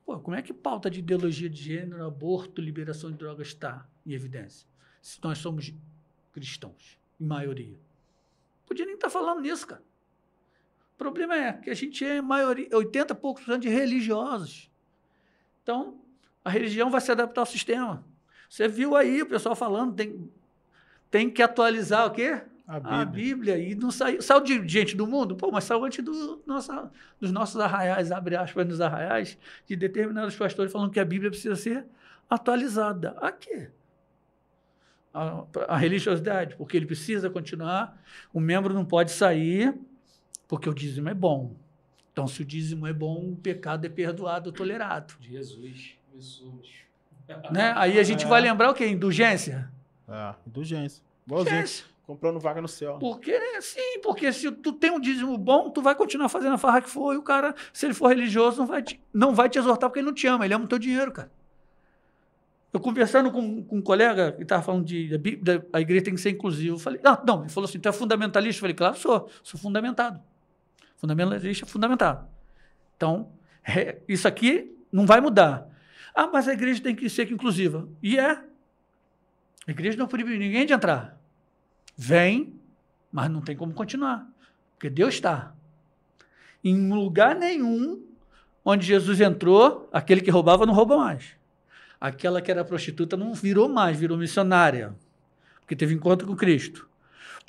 Pô, como é que pauta de ideologia de gênero, aborto, liberação de drogas está em evidência? Se nós somos cristãos, em maioria. Podia nem estar falando nisso, cara. O problema é que a gente é maioria, 80 e poucos % de religiosos. Então, a religião vai se adaptar ao sistema. Você viu aí o pessoal falando, tem que atualizar o quê? A Bíblia. E não saiu de gente do mundo? Pô, mas saiu antes dos nossos arraiais, abre aspas, nos arraiais, de determinados pastores falando que a Bíblia precisa ser atualizada. A quê? A religiosidade, porque ele precisa continuar, o membro não pode sair, porque o dízimo é bom. Então, se o dízimo é bom, o pecado é perdoado, tolerado. Jesus. Né? Aí a gente vai lembrar o quê? Indulgência? Indulgência. Igualzinho. Comprando vaga no céu. Porque se tu tem um dízimo bom, tu vai continuar fazendo a farra que for, e o cara, se ele for religioso, não vai te exortar porque ele não te ama, ele ama o teu dinheiro, cara. Eu conversando com um colega que estava falando a igreja tem que ser inclusiva, eu falei, não, ele falou assim, tu é fundamentalista? Eu falei, claro, sou fundamentado. Fundamentalista é fundamentado. Então, isso aqui não vai mudar. Mas a igreja tem que ser inclusiva. E a igreja não proíbe ninguém de entrar. Vem, mas não tem como continuar, porque Deus está. Em lugar nenhum onde Jesus entrou, aquele que roubava não rouba mais. Aquela que era prostituta não virou mais, virou missionária, porque teve encontro com Cristo.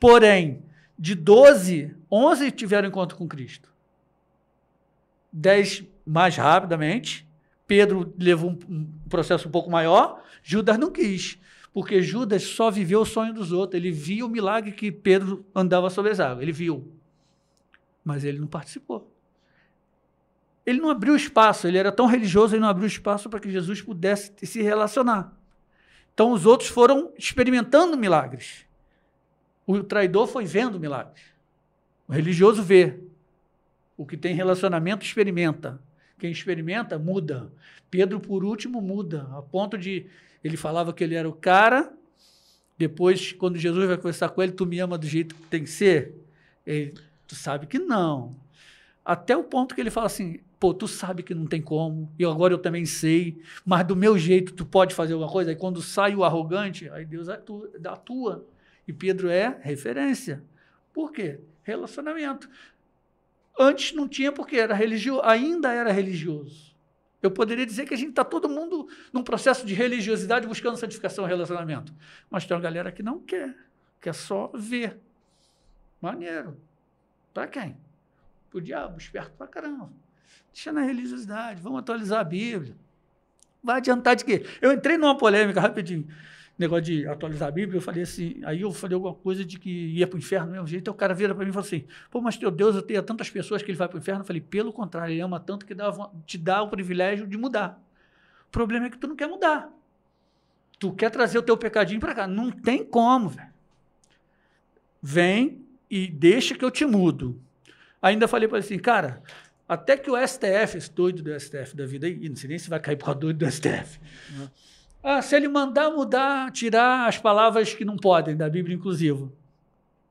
Porém, de 12, 11 tiveram encontro com Cristo. 10 mais rapidamente. Pedro levou um processo um pouco maior. Judas não quis, porque Judas só viveu o sonho dos outros. Ele viu o milagre que Pedro andava sobre as águas. Ele viu, mas ele não participou. Ele não abriu espaço, ele era tão religioso, ele não abriu espaço para que Jesus pudesse se relacionar. Então, os outros foram experimentando milagres. O traidor foi vendo milagres. O religioso vê. O que tem relacionamento experimenta. Quem experimenta, muda. Pedro, por último, muda. A ponto de... Ele falava que ele era o cara. Depois, quando Jesus vai conversar com ele, tu me ama do jeito que tem que ser? Tu sabe que não. Até o ponto que ele fala assim, tu sabe que não tem como, e agora eu também sei, mas do meu jeito tu pode fazer alguma coisa. Aí quando sai o arrogante, aí Deus atua. E Pedro é referência. Por quê? Relacionamento. Antes não tinha porque era religioso, ainda era religioso. Eu poderia dizer que a gente está todo mundo num processo de religiosidade buscando santificação e relacionamento. Mas tem uma galera que não quer só ver. Maneiro. Para quem? Para o diabo, esperto pra caramba. Deixa na religiosidade, vamos atualizar a Bíblia. Vai adiantar de quê? Eu entrei numa polêmica rapidinho, negócio de atualizar a Bíblia, eu falei assim, aí eu falei alguma coisa de que ia para o inferno do mesmo jeito, aí o cara vira para mim e falou assim, mas teu Deus odeia tantas pessoas que ele vai para o inferno. Eu falei, pelo contrário, ele ama tanto que te dá o privilégio de mudar. O problema é que tu não quer mudar. Tu quer trazer o teu pecadinho para cá. Não tem como, velho. Vem e deixa que eu te mudo. Ainda falei para ele assim, cara, até que o STF, esse doido do STF da vida aí, não sei nem se vai cair por causa do doido do STF. Se ele mandar mudar, tirar as palavras que não podem da Bíblia inclusiva.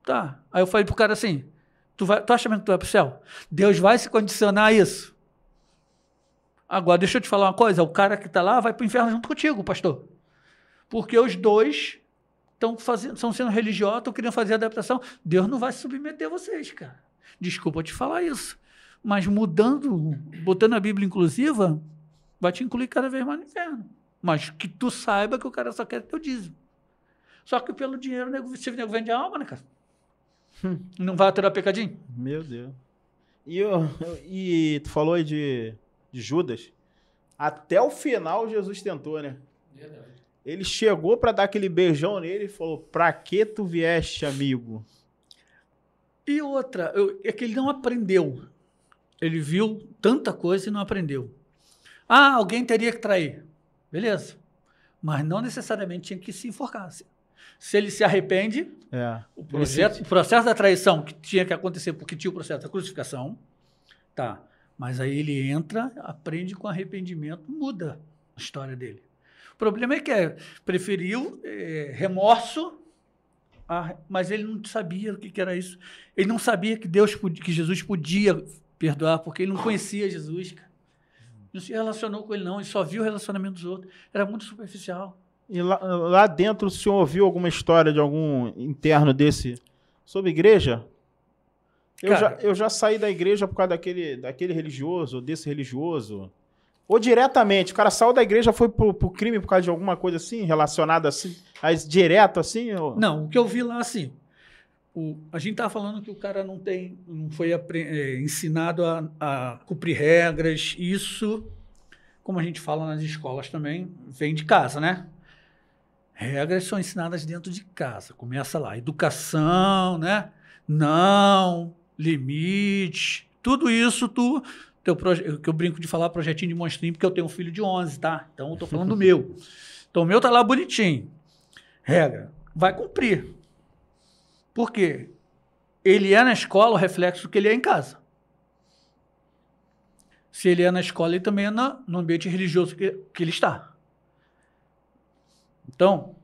Tá. Aí eu falei pro cara assim, tu acha mesmo que tu vai pro céu? Deus vai se condicionar a isso. Agora, deixa eu te falar uma coisa, o cara que está lá vai pro inferno junto contigo, pastor. Porque os dois estão sendo religiosos, estão querendo fazer adaptação. Deus não vai submeter vocês, cara. Desculpa te falar isso. Mas botando a Bíblia inclusiva, vai te incluir cada vez mais no inferno. Mas que tu saiba que o cara só quer teu dízimo. Só que pelo dinheiro, o nego vende a alma, né, cara? Não vai aturar pecadinho? Meu Deus. E tu falou aí de Judas. Até o final Jesus tentou, né? Verdade. Ele chegou pra dar aquele beijão nele e falou, pra que tu vieste, amigo? E outra, é que ele não aprendeu. Ele viu tanta coisa e não aprendeu. Ah, alguém teria que trair. Beleza. Mas não necessariamente tinha que se enforcar. Se ele se arrepende, o processo da traição que tinha que acontecer, porque tinha o processo da crucificação, tá. Mas aí ele entra, aprende com arrependimento, muda a história dele. O problema é que preferiu remorso, mas ele não sabia o que era isso. Ele não sabia que Jesus podia perdoar, porque ele não conhecia Jesus, cara. Não se relacionou com ele, não. Ele só viu o relacionamento dos outros. Era muito superficial. E lá dentro o senhor ouviu alguma história de algum interno desse sobre igreja? Eu já saí da igreja por causa daquele religioso, desse religioso. Ou diretamente, o cara saiu da igreja, foi pro crime por causa de alguma coisa assim, relacionada assim, direto assim? Ou... Não, o que eu vi lá, assim, a gente estava falando que o cara não foi ensinado a cumprir regras. Isso, como a gente fala nas escolas também, vem de casa, né? Regras são ensinadas dentro de casa. Começa lá, educação, né? Não, limite, tudo isso que eu brinco de falar projetinho de monstrinho, porque eu tenho um filho de 11, tá? Então eu tô falando do meu. Então o meu tá lá bonitinho. Regra, vai cumprir. Por quê? Ele é na escola o reflexo do que ele é em casa. Se ele é na escola, ele também é no ambiente religioso que ele está. Então,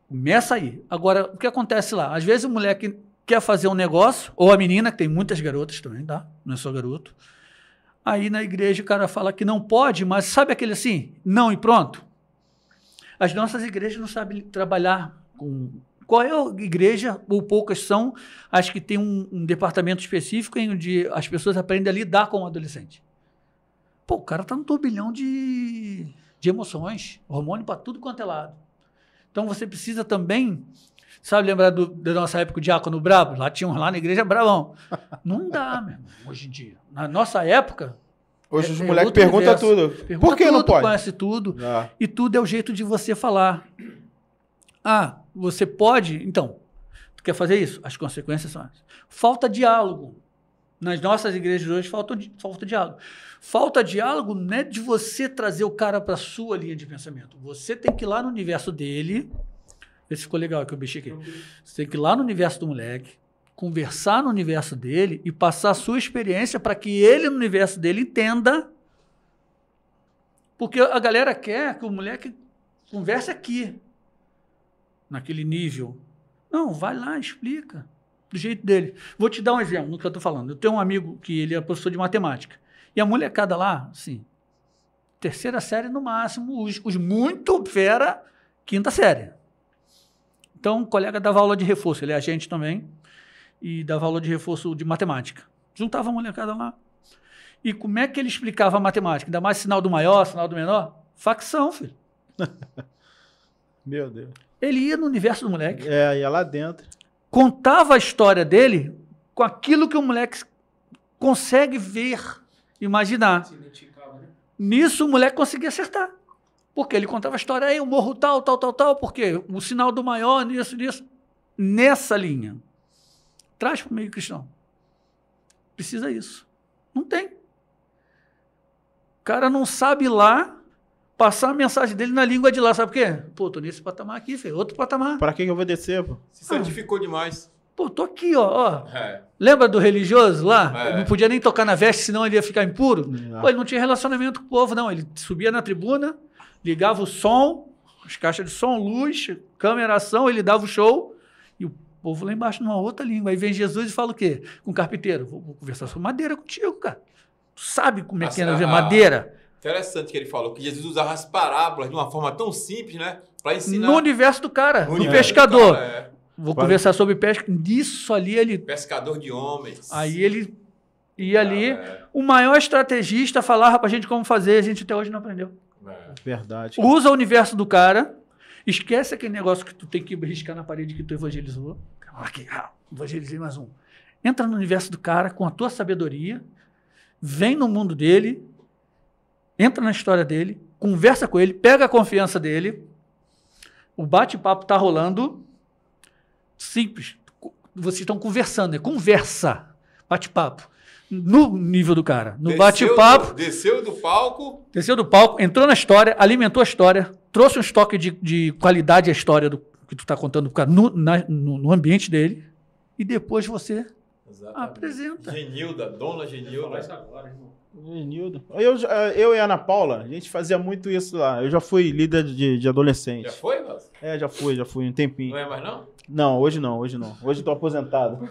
começa aí. Agora, o que acontece lá? Às vezes o moleque quer fazer um negócio, ou a menina, que tem muitas garotas também, tá? Não é só garoto. Aí na igreja o cara fala que não pode, mas sabe aquele assim? Não e pronto? As nossas igrejas não sabem trabalhar com... Qual é a igreja, ou poucas são, as que tem um departamento específico em onde as pessoas aprendem a lidar com o adolescente? Pô, o cara tá num turbilhão de emoções, hormônio para tudo quanto é lado. Então você precisa também, sabe, lembrar da nossa época, o diácono brabo? Lá tinha lá na igreja bravão. Não dá, meu irmão, hoje em dia. Na nossa época... Hoje os moleques perguntam tudo. Por que não pode? Conhece tudo. E tudo é o jeito de você falar. Ah, você pode? Então, tu quer fazer isso? As consequências são essas. Falta diálogo. Nas nossas igrejas hoje, falta diálogo. Falta diálogo não é de você trazer o cara para a sua linha de pensamento. Você tem que ir lá no universo dele. Esse ficou legal que eu mexi aqui. Você tem que ir lá no universo do moleque, conversar no universo dele e passar a sua experiência para que ele, no universo dele, entenda. Porque a galera quer que o moleque converse aqui, naquele nível. Não, vai lá, explica, do jeito dele. Vou te dar um exemplo no que eu estou falando. Eu tenho um amigo que ele é professor de matemática. E a molecada lá, assim, 3ª série no máximo, os muito fera, 5ª série. Então, o colega dava aula de reforço, ele é agente também, e dava aula de reforço de matemática. Juntava a molecada lá. E como é que ele explicava a matemática? Ainda mais sinal do maior, sinal do menor? Facção, filho. Meu Deus. Ele ia no universo do moleque. Ia lá dentro. Contava a história dele com aquilo que o moleque consegue ver, imaginar. Se identificava, né? Nisso o moleque conseguia acertar. Porque ele contava a história, aí eu morro tal, porque o sinal do maior, nisso. Nessa linha. Traz para o meio cristão. Precisa isso. Não tem. O cara não sabe lá passar a mensagem dele na língua de lá. Sabe por quê? Pô, tô nesse patamar aqui, filho. Outro patamar. Para que eu vou descer, pô? Se santificou demais. Pô, tô aqui, ó. Lembra do religioso lá? Não podia nem tocar na veste, senão ele ia ficar impuro. Pô, ele não tinha relacionamento com o povo, não. Ele subia na tribuna, ligava o som, as caixas de som, luz, câmera, ação, ele dava o show, e o povo lá embaixo numa outra língua. Aí vem Jesus e fala o quê? Com o carpinteiro. Vou conversar sobre madeira contigo, cara. Tu sabe como é que é madeira? Interessante que ele falou, que Jesus usava as parábolas de uma forma tão simples, né? Para ensinar. No universo do cara, no pescador. Cara, Vou conversar sobre pesca. Nisso ali ele... Pescador de homens. Aí ele ia ali. O maior estrategista falava pra gente como fazer, a gente até hoje não aprendeu. Verdade. Usa o universo do cara, esquece aquele negócio que tu tem que riscar na parede que tu evangelizou. Aqui, evangelizei mais um. Entra no universo do cara com a tua sabedoria, vem no mundo dele, entra na história dele, conversa com ele, pega a confiança dele, o bate-papo tá rolando, simples. Vocês estão conversando, conversa, bate-papo. No nível do cara, no bate-papo. Desceu do palco. Desceu do palco, entrou na história, alimentou a história, trouxe um estoque de qualidade à história que tu tá contando no ambiente dele, e depois você apresenta. Genilda, dona Genilda. Genildo. Eu e a Ana Paula, a gente fazia muito isso lá. Eu já fui líder de adolescente. Já foi, Vasco? Já fui um tempinho. Não é mais não? Não, hoje não. Hoje eu tô aposentado.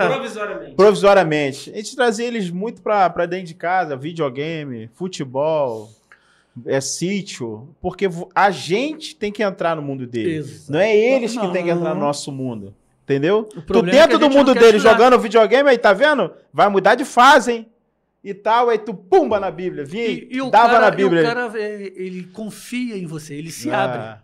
Provisoriamente. Provisoriamente. A gente trazia eles muito pra dentro de casa, videogame, futebol, sítio, porque a gente tem que entrar no mundo deles. Exato. Não é eles que tem que entrar no nosso mundo. Entendeu? Tu problema é que dentro a do gente mundo não quer deles estudar. jogando videogame, aí tá vendo? Vai mudar de fase, hein? E tal, aí tu pumba na Bíblia. E o dava cara, na Bíblia. E o cara, ele confia em você, ele se abre.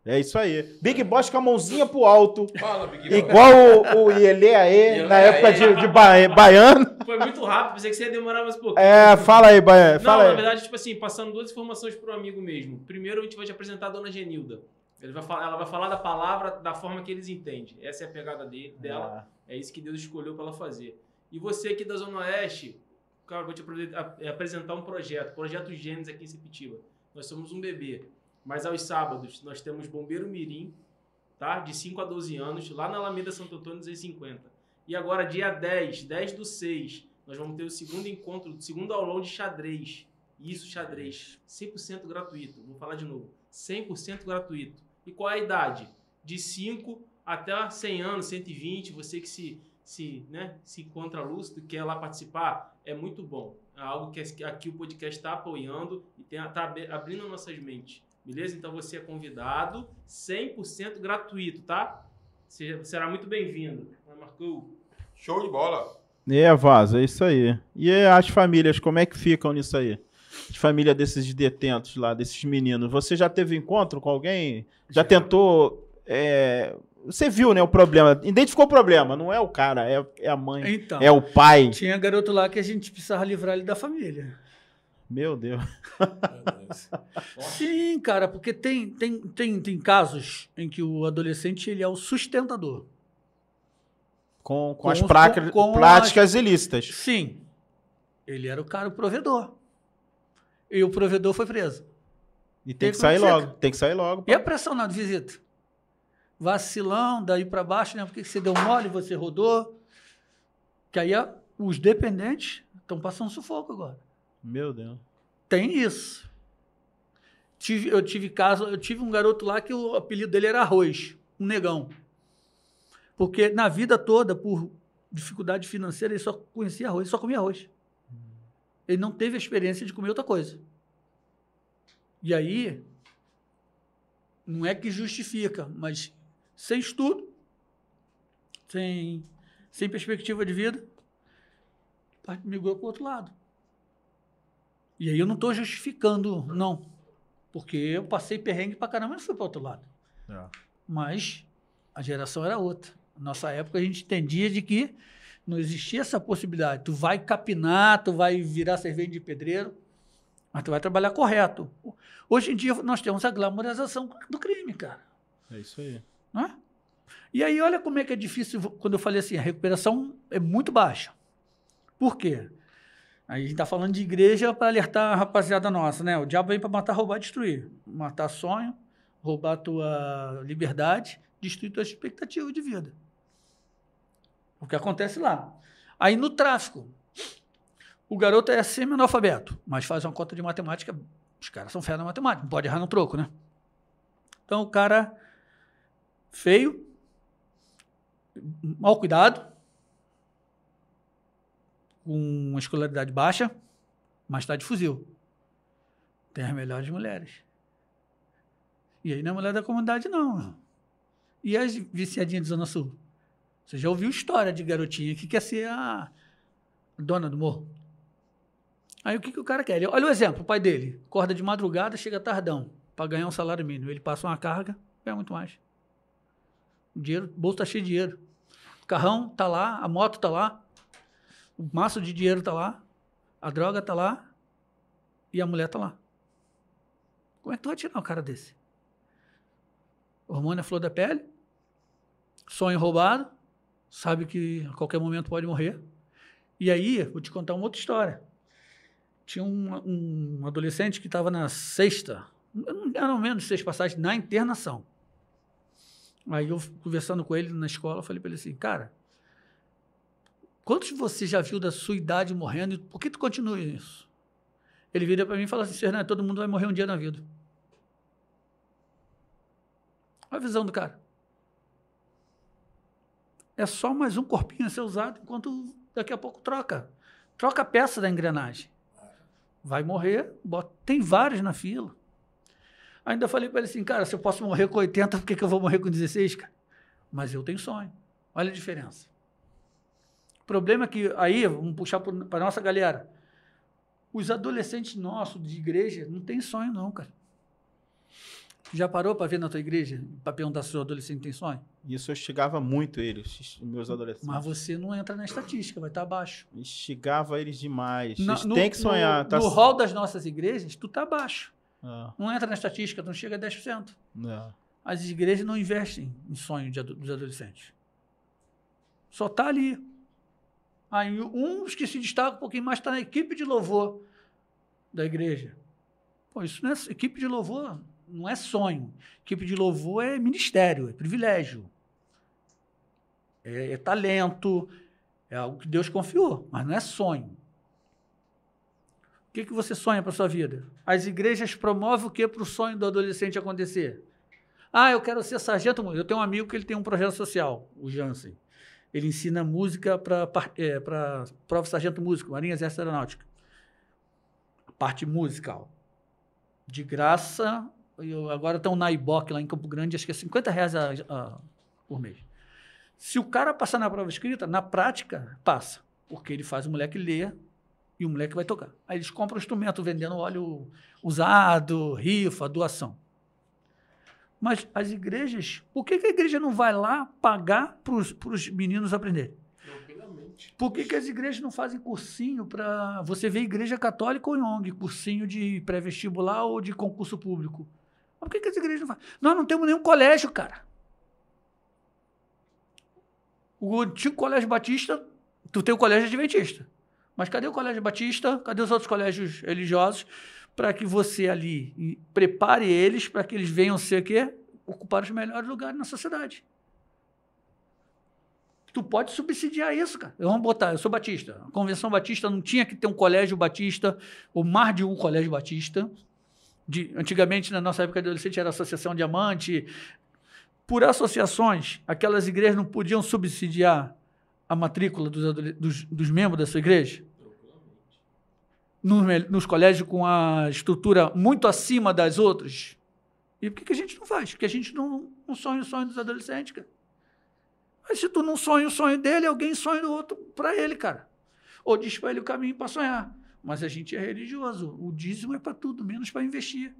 É isso aí. Big Boss com a mãozinha pro alto. Fala, Big Boss. Igual o Ieleaê na época de baiano. Foi muito rápido, pensei que você ia demorar mais um pouquinho. Fala aí, baiano. Não, na verdade, tipo assim, passando duas informações pro amigo mesmo. Primeiro, a gente vai te apresentar a dona Genilda. Ela vai falar da palavra da forma que eles entendem. Essa é a pegada dela. É isso que Deus escolheu para ela fazer. E você aqui da Zona Oeste, cara, eu vou te apresentar um projeto Gênesis aqui em Sepetiba. Nós somos um bebê, mas aos sábados nós temos Bombeiro Mirim, tá? De 5 a 12 anos, lá na Alameda Santo Antônio 250. E agora, dia 10/6, nós vamos ter o segundo encontro, o segundo aulão de xadrez. Isso, xadrez. 100% gratuito. Vou falar de novo. 100% gratuito. E qual é a idade? De 5 até 100 anos, 120, você que se encontra lúcido, quer lá participar, é muito bom. É algo que aqui o podcast está apoiando e está abrindo nossas mentes. Beleza? Então você é convidado, 100% gratuito, tá? Será muito bem-vindo. Marcou? Show de bola. Vaz, é isso aí. E as famílias, como é que ficam nisso aí? De família desses detentos lá, desses meninos. Você já teve encontro com alguém? Já tentou... Você viu, né, o problema. Identificou o problema. Não é o cara, é a mãe, Então, é o pai. Tinha garoto lá que a gente precisava livrar ele da família. Meu Deus. Sim, cara, porque tem casos em que o adolescente ele é o sustentador. Com as práticas ilícitas. Sim. Ele era o cara, o provedor. E o provedor foi preso. E tem que sair logo. Tem que sair logo. E a pressão na visita? Vacilão, daí para baixo, né? Porque você deu mole, você rodou. Que aí os dependentes estão passando sufoco agora. Meu Deus. Tem isso. Eu tive um garoto lá que o apelido dele era Arroz, um negão. Porque na vida toda, por dificuldade financeira, ele só conhecia arroz, só comia arroz. Ele não teve a experiência de comer outra coisa. E aí, não é que justifica, mas sem estudo, sem perspectiva de vida, migrou para o outro lado. E aí eu não estou justificando, não. Porque eu passei perrengue pra caramba e fui para o outro lado. Mas a geração era outra. Na nossa época a gente entendia de que não existia essa possibilidade. Tu vai capinar, tu vai virar servente de pedreiro, mas tu vai trabalhar correto. Hoje em dia nós temos a glamorização do crime, cara. É isso aí. Não é? E aí olha como é que é difícil, quando eu falei assim, a recuperação é muito baixa. Por quê? Aí a gente está falando de igreja para alertar a rapaziada nossa, né? O diabo vem para matar, roubar, destruir. Matar sonho, roubar a tua liberdade, destruir tua expectativa de vida. O que acontece lá. Aí no tráfico, o garoto é semi-analfabeto, mas faz uma conta de matemática, os caras são fera na matemática, não pode errar no troco, né? Então o cara feio, mal cuidado, com uma escolaridade baixa, mas está de fuzil. Tem as melhores mulheres. E aí não é mulher da comunidade, não. E as viciadinhas de Zona Sul? Você já ouviu história de garotinha que quer ser a dona do morro? Aí o que o cara quer? Olha o exemplo, o pai dele. Acorda de madrugada, chega tardão para ganhar um salário mínimo. Ele passa uma carga, ganha muito mais. O dinheiro, o bolso tá cheio de dinheiro. O carrão tá lá, a moto tá lá, o maço de dinheiro tá lá, a droga tá lá e a mulher tá lá. Como é que tu vai tirar um cara desse? Hormônio à flor da pele, sonho roubado, sabe que a qualquer momento pode morrer. E aí, vou te contar uma outra história. Tinha um adolescente que estava na sexta, não menos de 6 passagens, na internação. Aí eu, conversando com ele na escola, falei para ele assim, cara, quantos você já viu da sua idade morrendo e por que tu continua isso? Ele vira para mim e fala assim, Fernando, todo mundo vai morrer um dia na vida. Olha a visão do cara. É só mais um corpinho a ser usado, enquanto daqui a pouco troca. Troca a peça da engrenagem. Vai morrer, tem vários na fila. Ainda falei para ele assim, cara, se eu posso morrer com 80, por que eu vou morrer com 16, cara? Mas eu tenho sonho. Olha a diferença. O problema é que, aí, vamos puxar para a nossa galera, os adolescentes nossos de igreja não tem sonho não, cara. Já parou para ver na tua igreja, para perguntar se o adolescente tem sonho? Isso eu instigava muito eles, meus adolescentes. Mas você não entra na estatística, vai estar abaixo. Instigava eles demais. Eles têm que sonhar. No hall das nossas igrejas, tu tá abaixo. É. Não entra na estatística, tu não chega a 10%. É. As igrejas não investem em sonho dos adolescentes. Só tá ali. Aí uns que se destacam um pouquinho mais está na equipe de louvor da igreja. Pô, isso não é equipe de louvor. Não é sonho. Equipe de louvor é ministério, é privilégio. É talento, é algo que Deus confiou, mas não é sonho. O que você sonha para a sua vida? As igrejas promovem o que para o sonho do adolescente acontecer? Ah, eu quero ser sargento. Eu tenho um amigo que ele tem um projeto social, o Jansen. Ele ensina música para prova de sargento músico, Marinha Exército Aeronáutica. A parte musical. De graça. Agora estão na IBOC, lá em Campo Grande, acho que é R$50 por mês. Se o cara passar na prova escrita, na prática, passa. Porque ele faz o moleque ler e o moleque vai tocar. Aí eles compram um instrumento vendendo óleo usado, rifa, doação. Mas as igrejas, por que a igreja não vai lá pagar para os meninos aprenderem? Por que as igrejas não fazem cursinho para... Você vê igreja católica ou ONG, cursinho de pré-vestibular ou de concurso público? Mas por que as igrejas não fazem? Nós não temos nenhum colégio, cara. O antigo colégio batista, tu tem o colégio adventista. Mas cadê o colégio batista? Cadê os outros colégios religiosos? Para que você ali prepare eles para que eles venham ser o quê? Ocupar os melhores lugares na sociedade. Tu pode subsidiar isso, cara. Vamos botar, eu sou batista. A Convenção Batista não tinha que ter um colégio batista, ou mais de um colégio batista. Antigamente, na nossa época de adolescente, era a Associação Diamante. Por associações, aquelas igrejas não podiam subsidiar a matrícula dos membros da sua igreja? Nos colégios com a estrutura muito acima das outras? E por que a gente não faz? Porque a gente não sonha o sonho dos adolescentes, cara. Mas se tu não sonha o sonho dele, alguém sonha o outro para ele, cara. Ou diz para ele o caminho para sonhar. Mas a gente é religioso. O dízimo é para tudo, menos para investir.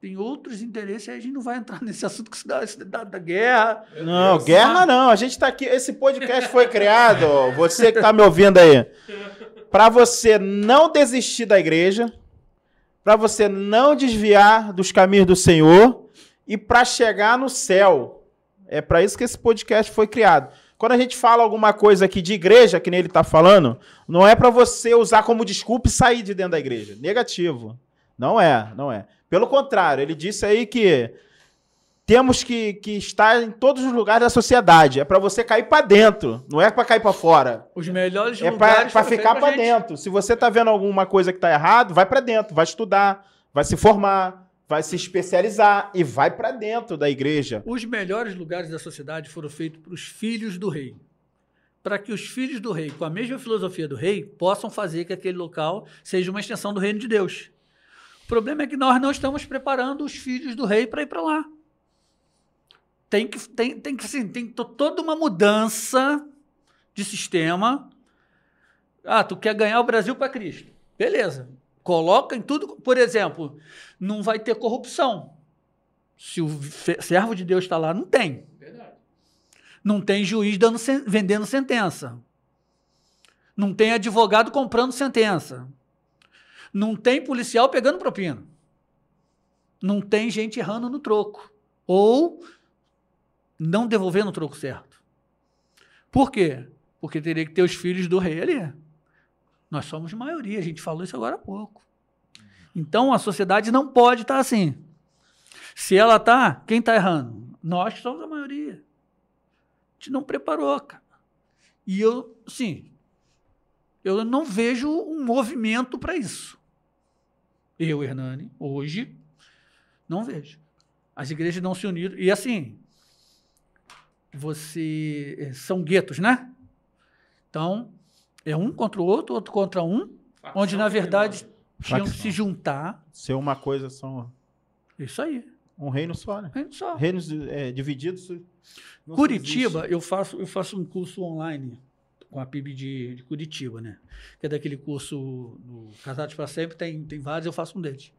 Tem outros interesses, aí a gente não vai entrar nesse assunto que se dá da guerra. Não, guerra não. A gente está aqui. Esse podcast foi criado, você que está me ouvindo aí, para você não desistir da igreja, para você não desviar dos caminhos do Senhor e para chegar no céu. É para isso que esse podcast foi criado. Quando a gente fala alguma coisa aqui de igreja, que nem ele está falando, não é para você usar como desculpa e sair de dentro da igreja. Negativo. Não é, não é. Pelo contrário, ele disse aí que temos que estar em todos os lugares da sociedade. É para você cair para dentro, não é para cair para fora. Os melhores lugares para ficar para dentro. Se você está vendo alguma coisa que está errado, vai para dentro, vai estudar, vai se formar, vai se especializar e vai para dentro da igreja. Os melhores lugares da sociedade foram feitos para os filhos do rei. Para que os filhos do rei, com a mesma filosofia do rei, possam fazer que aquele local seja uma extensão do reino de Deus. O problema é que nós não estamos preparando os filhos do rei para ir para lá. Tem toda uma mudança de sistema. tu quer ganhar o Brasil para Cristo. Beleza. Coloca em tudo. Por exemplo, não vai ter corrupção. Se o servo de Deus está lá, não tem. Verdade. Não tem juiz vendendo sentença. Não tem advogado comprando sentença. Não tem policial pegando propina. Não tem gente errando no troco. Ou não devolvendo o troco certo. Por quê? Porque teria que ter os filhos do rei ali. Nós somos maioria, a gente falou isso agora há pouco. Então a sociedade não pode estar assim. Se ela está, quem está errando? Nós que somos a maioria. A gente não preparou, cara. E eu não vejo um movimento para isso. Eu, Hernani, hoje, não vejo. As igrejas não se uniram. E assim, são guetos, né? Então, é um contra o outro contra um, facção, onde, na verdade, tinham que se juntar. Ser uma coisa só. Isso aí. Um reino só, né? Reino só. Reinos divididos. Curitiba, eu faço um curso online com a PIB de Curitiba, né? Que é daquele curso no Casados para Sempre, tem vários, eu faço um deles.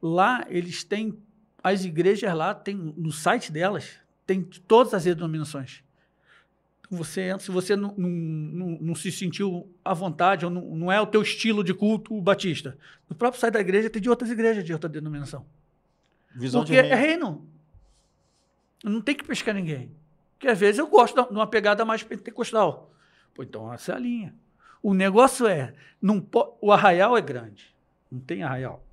Lá, eles têm, as igrejas lá, no site delas, tem todas as denominações. Você entra, se você não se sentiu à vontade, ou não é o teu estilo de culto batista, no próprio site da igreja tem de outras igrejas, de outra denominação. Visão porque de reino. É reino. Não tem que pescar ninguém. Porque às vezes eu gosto de uma pegada mais pentecostal. Pô, então essa é a linha. O negócio o arraial é grande. Não tem arraial.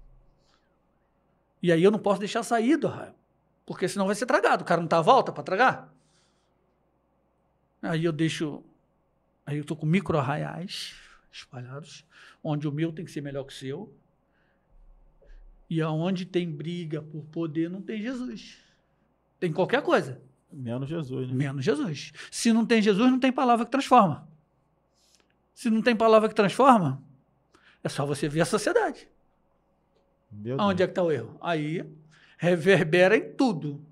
E aí eu não posso deixar sair do arraial. Porque senão vai ser tragado. O cara não tá à volta para tragar. Aí eu estou com micro-arraiais espalhados, onde o meu tem que ser melhor que o seu. E aonde tem briga por poder, não tem Jesus. Tem qualquer coisa. Menos Jesus, né? Menos Jesus. Se não tem Jesus, não tem palavra que transforma. Se não tem palavra que transforma, é só você ver a sociedade. Onde é que está o erro? Aí reverbera em tudo.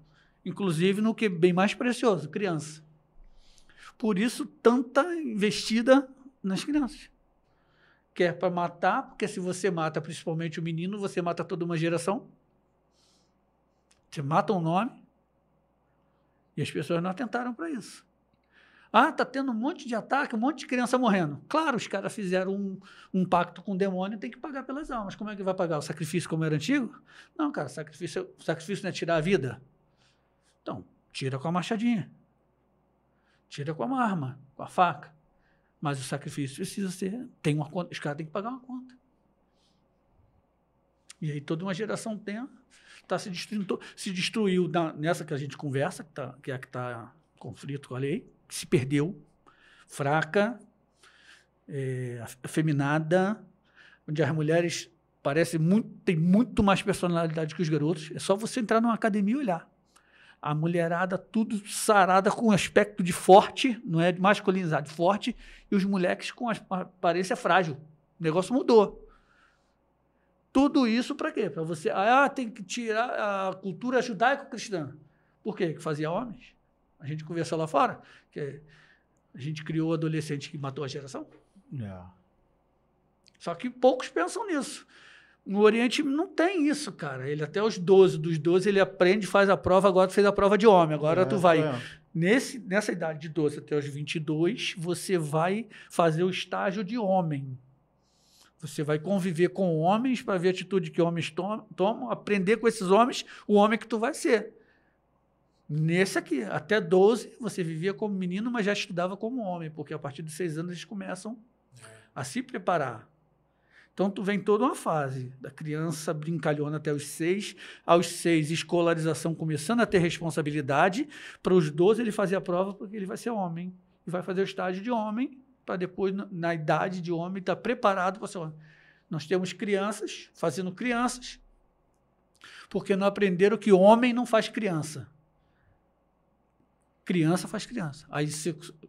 Inclusive no que é bem mais precioso, criança. Por isso, tanta investida nas crianças. Que é para matar, porque se você mata principalmente o menino, você mata toda uma geração. Você mata um nome. E as pessoas não atentaram para isso. Está tendo um monte de ataque, um monte de criança morrendo. Claro, os caras fizeram um pacto com o demônio e tem que pagar pelas almas. Como é que vai pagar? O sacrifício como era antigo? Não, cara, sacrifício não é tirar a vida. Então, tira com a machadinha. Tira com a arma, com a faca. Mas o sacrifício precisa ser... Tem uma conta, os caras têm que pagar uma conta. E aí toda uma geração se destruiu nessa que a gente conversa, que é a que está em conflito com a lei, que se perdeu, fraca, afeminada, onde as mulheres têm muito mais personalidade que os garotos. É só você entrar numa academia e olhar. A mulherada tudo sarada com aspecto de forte, não é de masculinidade, forte, e os moleques com aparência frágil. O negócio mudou. Tudo isso para quê? Para você... tem que tirar a cultura judaico-cristã. Por quê? Que fazia homens. A gente conversou lá fora, que a gente criou adolescente que matou a geração. Só que poucos pensam nisso. No Oriente não tem isso, cara. Ele até os 12, dos 12 ele aprende, faz a prova, agora tu fez a prova de homem, agora tu vai... Nessa idade de 12 até os 22, você vai fazer o estágio de homem. Você vai conviver com homens para ver a atitude que homens tomam, aprender com esses homens o homem que tu vai ser. Nesse aqui, até 12, você vivia como menino, mas já estudava como homem, porque a partir dos 6 anos eles começam a se preparar. Então, tu vem toda uma fase da criança brincalhona até os 6, aos 6, escolarização começando a ter responsabilidade, para os 12 ele fazer a prova porque ele vai ser homem, e vai fazer o estágio de homem, para depois, na idade de homem, estar preparado para ser homem. Nós temos crianças fazendo crianças, porque não aprenderam que homem não faz criança. Criança faz criança. Aí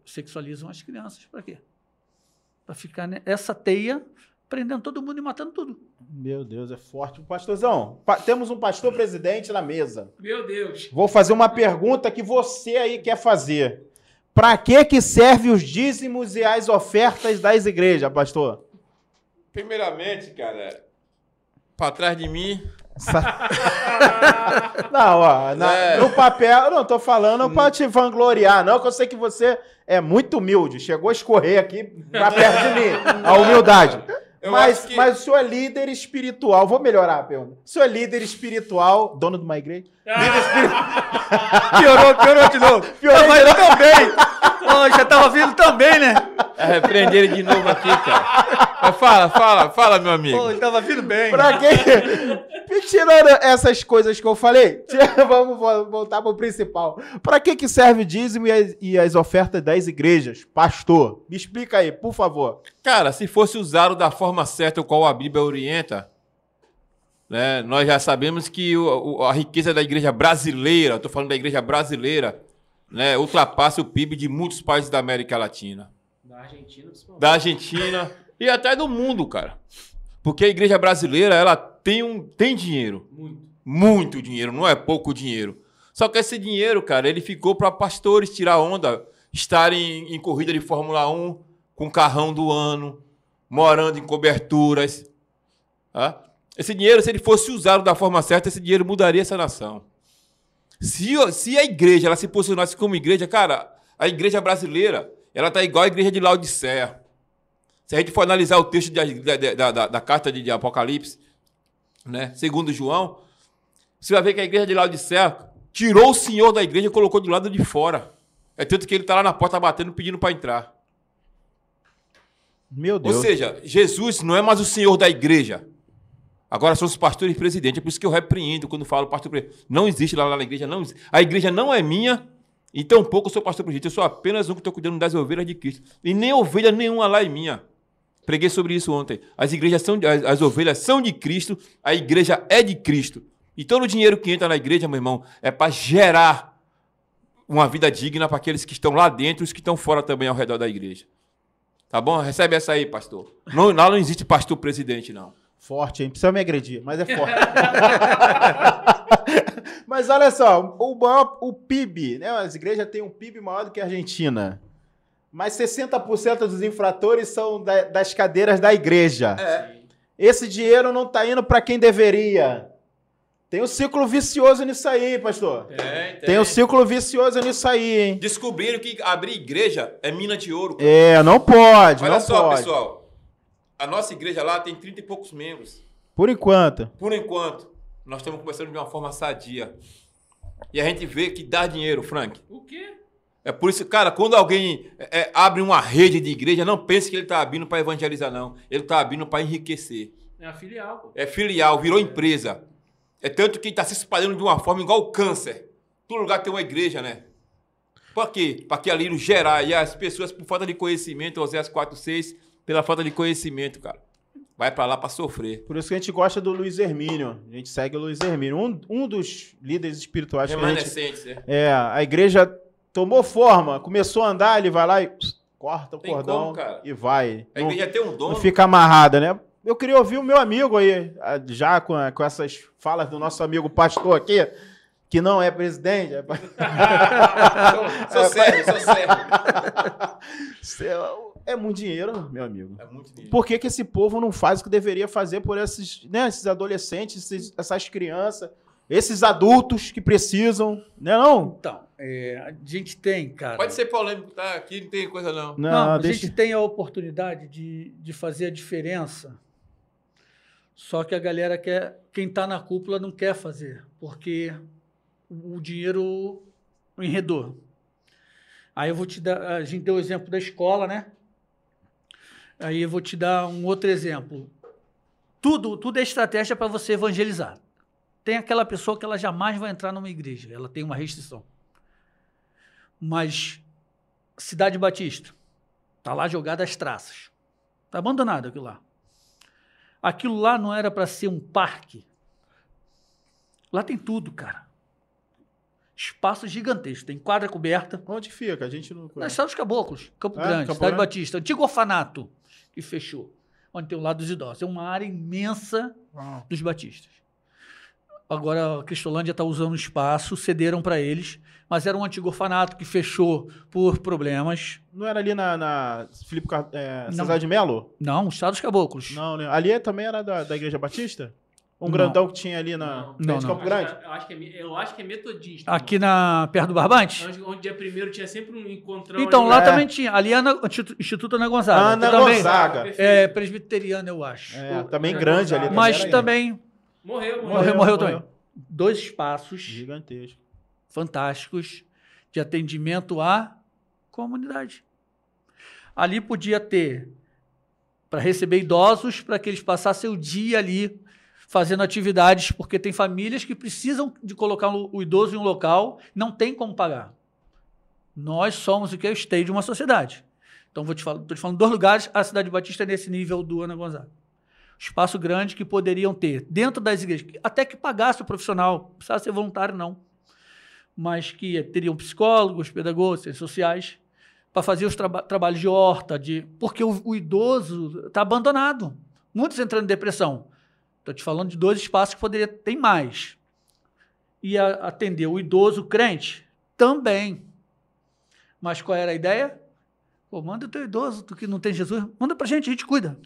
sexualizam as crianças. Para quê? Para ficar nessa teia, prendendo todo mundo e matando tudo. Meu Deus, é forte. Pastorzão, temos um pastor presidente na mesa. Meu Deus. Vou fazer uma pergunta que você aí quer fazer. Para que serve os dízimos e as ofertas das igrejas, pastor? Primeiramente, cara, para trás de mim... Não, ó, no papel, eu não tô falando para te vangloriar, não, que eu sei que você é muito humilde, chegou a escorrer aqui pra perto de mim, a humildade. Mas o senhor é líder espiritual, vou melhorar a pergunta. O senhor é líder espiritual, dono de uma igreja? Líder espiritual. Piorou de novo. Piorou mas também. Oh, já tava vindo também, né? Repreender ele de novo aqui, cara. Mas fala, meu amigo. Pô, ele tava vindo bem. Pra quê? Tirando essas coisas que eu falei, vamos voltar pro principal. Pra que serve o dízimo e as ofertas das igrejas? Pastor, me explica aí, por favor. Cara, se fosse usado da forma certa, qual a Bíblia orienta, né, nós já sabemos que a riqueza da igreja brasileira, estou falando da igreja brasileira, né, ultrapassa o PIB de muitos países da América Latina. Da Argentina, principalmente. Da Argentina e até do mundo, cara. Porque a igreja brasileira, ela tem dinheiro. Muito dinheiro, não é pouco dinheiro. Só que esse dinheiro, cara, ele ficou para pastores tirar onda, estarem em corrida de Fórmula 1 com carrão do ano, morando em coberturas. Tá? Esse dinheiro, se ele fosse usado da forma certa, esse dinheiro mudaria essa nação. Se a igreja ela se posicionasse como igreja, cara, a igreja brasileira, ela tá igual a igreja de Laodiceia. Se a gente for analisar o texto da carta de Apocalipse, né, segundo João, você vai ver que a igreja de Laodiceia tirou o senhor da igreja e colocou do lado de fora. É tanto que ele está lá na porta batendo, pedindo para entrar. Meu Deus. Ou seja, Jesus não é mais o senhor da igreja. Agora são os pastores e presidentes. É por isso que eu repreendo quando falo pastor presidente. Não existe lá na igreja. Não existe. A igreja não é minha e tampouco eu sou pastor presidente. Eu sou apenas um que estou cuidando das ovelhas de Cristo. E nem ovelha nenhuma lá é minha. Preguei sobre isso ontem. As ovelhas são de Cristo, a igreja é de Cristo. E todo o dinheiro que entra na igreja, meu irmão, é para gerar uma vida digna para aqueles que estão lá dentro e os que estão fora também ao redor da igreja. Tá bom? Recebe essa aí, pastor. Lá não existe pastor presidente, não. Forte, hein? Precisa me agredir, mas é forte. Mas olha só, o PIB, né? As igrejas têm um PIB maior do que a Argentina. Mas 60% dos infratores são das cadeiras da igreja. É. Esse dinheiro não está indo para quem deveria. Tem um ciclo vicioso nisso aí, pastor. Tem um ciclo vicioso nisso aí, hein? Descobriram que abrir igreja é mina de ouro. Cara. Não pode. Olha só, pessoal. A nossa igreja lá tem 30 e poucos membros. Por enquanto. Por enquanto. Nós estamos começando de uma forma sadia. E a gente vê que dá dinheiro, Frank. O quê? É por isso, cara, quando alguém abre uma rede de igreja, não pense que ele está abrindo para evangelizar, não. Ele está abrindo para enriquecer. É a filial, pô. É filial, virou empresa. É tanto que está se espalhando de uma forma igual o câncer. Todo lugar tem uma igreja, né? Por quê? Para que ali gerar. E as pessoas, por falta de conhecimento, Oséias 4:6, pela falta de conhecimento, cara, vai para lá para sofrer. Por isso que a gente gosta do Luiz Hermínio. A gente segue o Luiz Hermínio. Um dos líderes espirituais. Remanescentes, né? A igreja tomou forma, começou a andar, ele vai lá e corta o cordão e vai. A igreja tem um dono. Não fica amarrada, né? Eu queria ouvir o meu amigo aí, já com essas falas do nosso amigo pastor aqui, que não é presidente. Sou servo. É muito dinheiro, meu amigo. É muito dinheiro. Por que esse povo não faz o que deveria fazer por esses adolescentes, essas crianças, esses adultos que precisam, né não? Então, a gente tem, cara... Pode ser polêmico, tá? Aqui não tem coisa não. Não, a gente tem a oportunidade de fazer a diferença, só que a galera quem está na cúpula não quer fazer, porque o dinheiro enredou. Aí eu vou te dar... A gente deu o exemplo da escola, né? Aí eu vou te dar um outro exemplo. Tudo é estratégia para você evangelizar. Tem aquela pessoa que ela jamais vai entrar numa igreja, ela tem uma restrição. Mas Cidade Batista, está lá jogada as traças. Está abandonado aquilo lá. Aquilo lá não era para ser um parque. Lá tem tudo, cara. Espaço gigantesco. Tem quadra coberta. Onde fica? A gente não Na conhece. Estrada dos Caboclos, Campo Grande, Cidade Batista. Antigo orfanato que fechou. Onde tem o lado dos idosos. É uma área imensa dos batistas. Agora a Cristolândia está usando o espaço, cederam para eles, mas era um antigo orfanato que fechou por problemas. Não era ali na Filipe Cesar de Melo? Não, Estado dos Caboclos. Não, né? Ali também era da Igreja Batista? Um Não. grandão que tinha ali na frente de Campo Grande? Eu acho que é metodista. Aqui perto do Barbante? Onde dia primeiro tinha sempre um encontrão. Então, ali. lá também tinha. Ali é no Instituto Ana Gonzaga. Ana também, Gonzaga. É presbiteriano, eu acho. Também grande ali. Mas era também Morreu também. 2 espaços gigantesco. fantásticos de atendimento à comunidade. Ali podia ter para receber idosos, para que eles passassem o dia ali fazendo atividades, porque tem famílias que precisam de colocar o idoso em um local, não tem como pagar. Nós somos o que? O esteio de uma sociedade. Então, estou te falando 2 lugares, a Cidade Batista é nesse nível do Ana Gonzaga. Espaço grande que poderiam ter dentro das igrejas, até que pagasse o profissional, não precisava ser voluntário, não. Mas que teriam psicólogos, pedagogos, ciências sociais, para fazer os trabalhos de horta, porque o idoso está abandonado. Muitos entrando em depressão. Estou te falando de 2 espaços que poderia ter mais. E atender o idoso crente também. Mas qual era a ideia? Pô, manda o teu idoso, tu que não tem Jesus, manda para a gente cuida.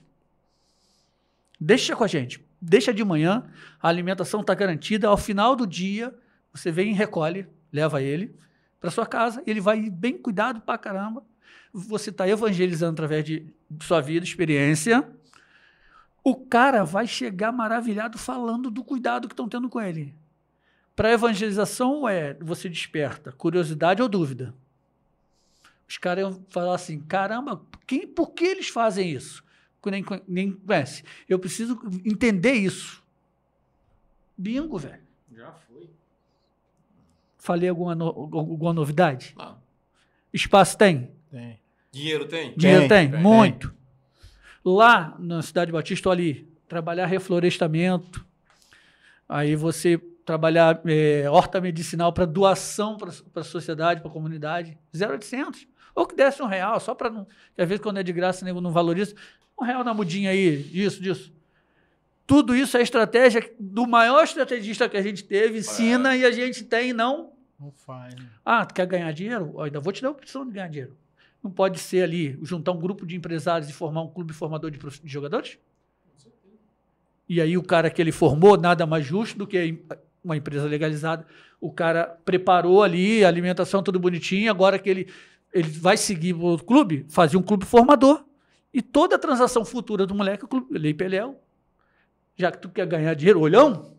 Deixa com a gente. Deixa de manhã, a alimentação está garantida. Ao final do dia, você vem e recolhe, leva ele para sua casa, ele vai bem cuidado pra caramba. Você está evangelizando através de sua vida, experiência. O cara vai chegar maravilhado falando do cuidado que estão tendo com ele. Para evangelização você desperta curiosidade ou dúvida. Os caras iam falar assim, caramba, por que eles fazem isso? Nem conhece. Eu preciso entender isso. Bingo, velho. Já foi. Falei alguma novidade? Não. Espaço tem? Tem. Dinheiro tem? Dinheiro tem? Tem. Muito. Lá na Cidade Batista, ali, trabalhar reflorestamento, aí você trabalhar horta medicinal para doação para a sociedade, para a comunidade, 0,800. Ou que desse R$1, só para não... Porque às vezes quando é de graça, nego não valoriza. R$1 na mudinha aí, disso. Tudo isso é estratégia do maior estrategista que a gente teve, ensina e a gente tem, não faz. Ah, tu quer ganhar dinheiro? Eu ainda vou te dar a opção de ganhar dinheiro. Não pode ser ali, juntar um grupo de empresários e formar um clube formador de jogadores? E aí o cara que ele formou, nada mais justo do que uma empresa legalizada. O cara preparou ali a alimentação tudo bonitinho, agora que ele vai seguir o clube, fazer um clube formador. E toda a transação futura do moleque, o clube, Lei Peléu, já que tu quer ganhar dinheiro, olhão,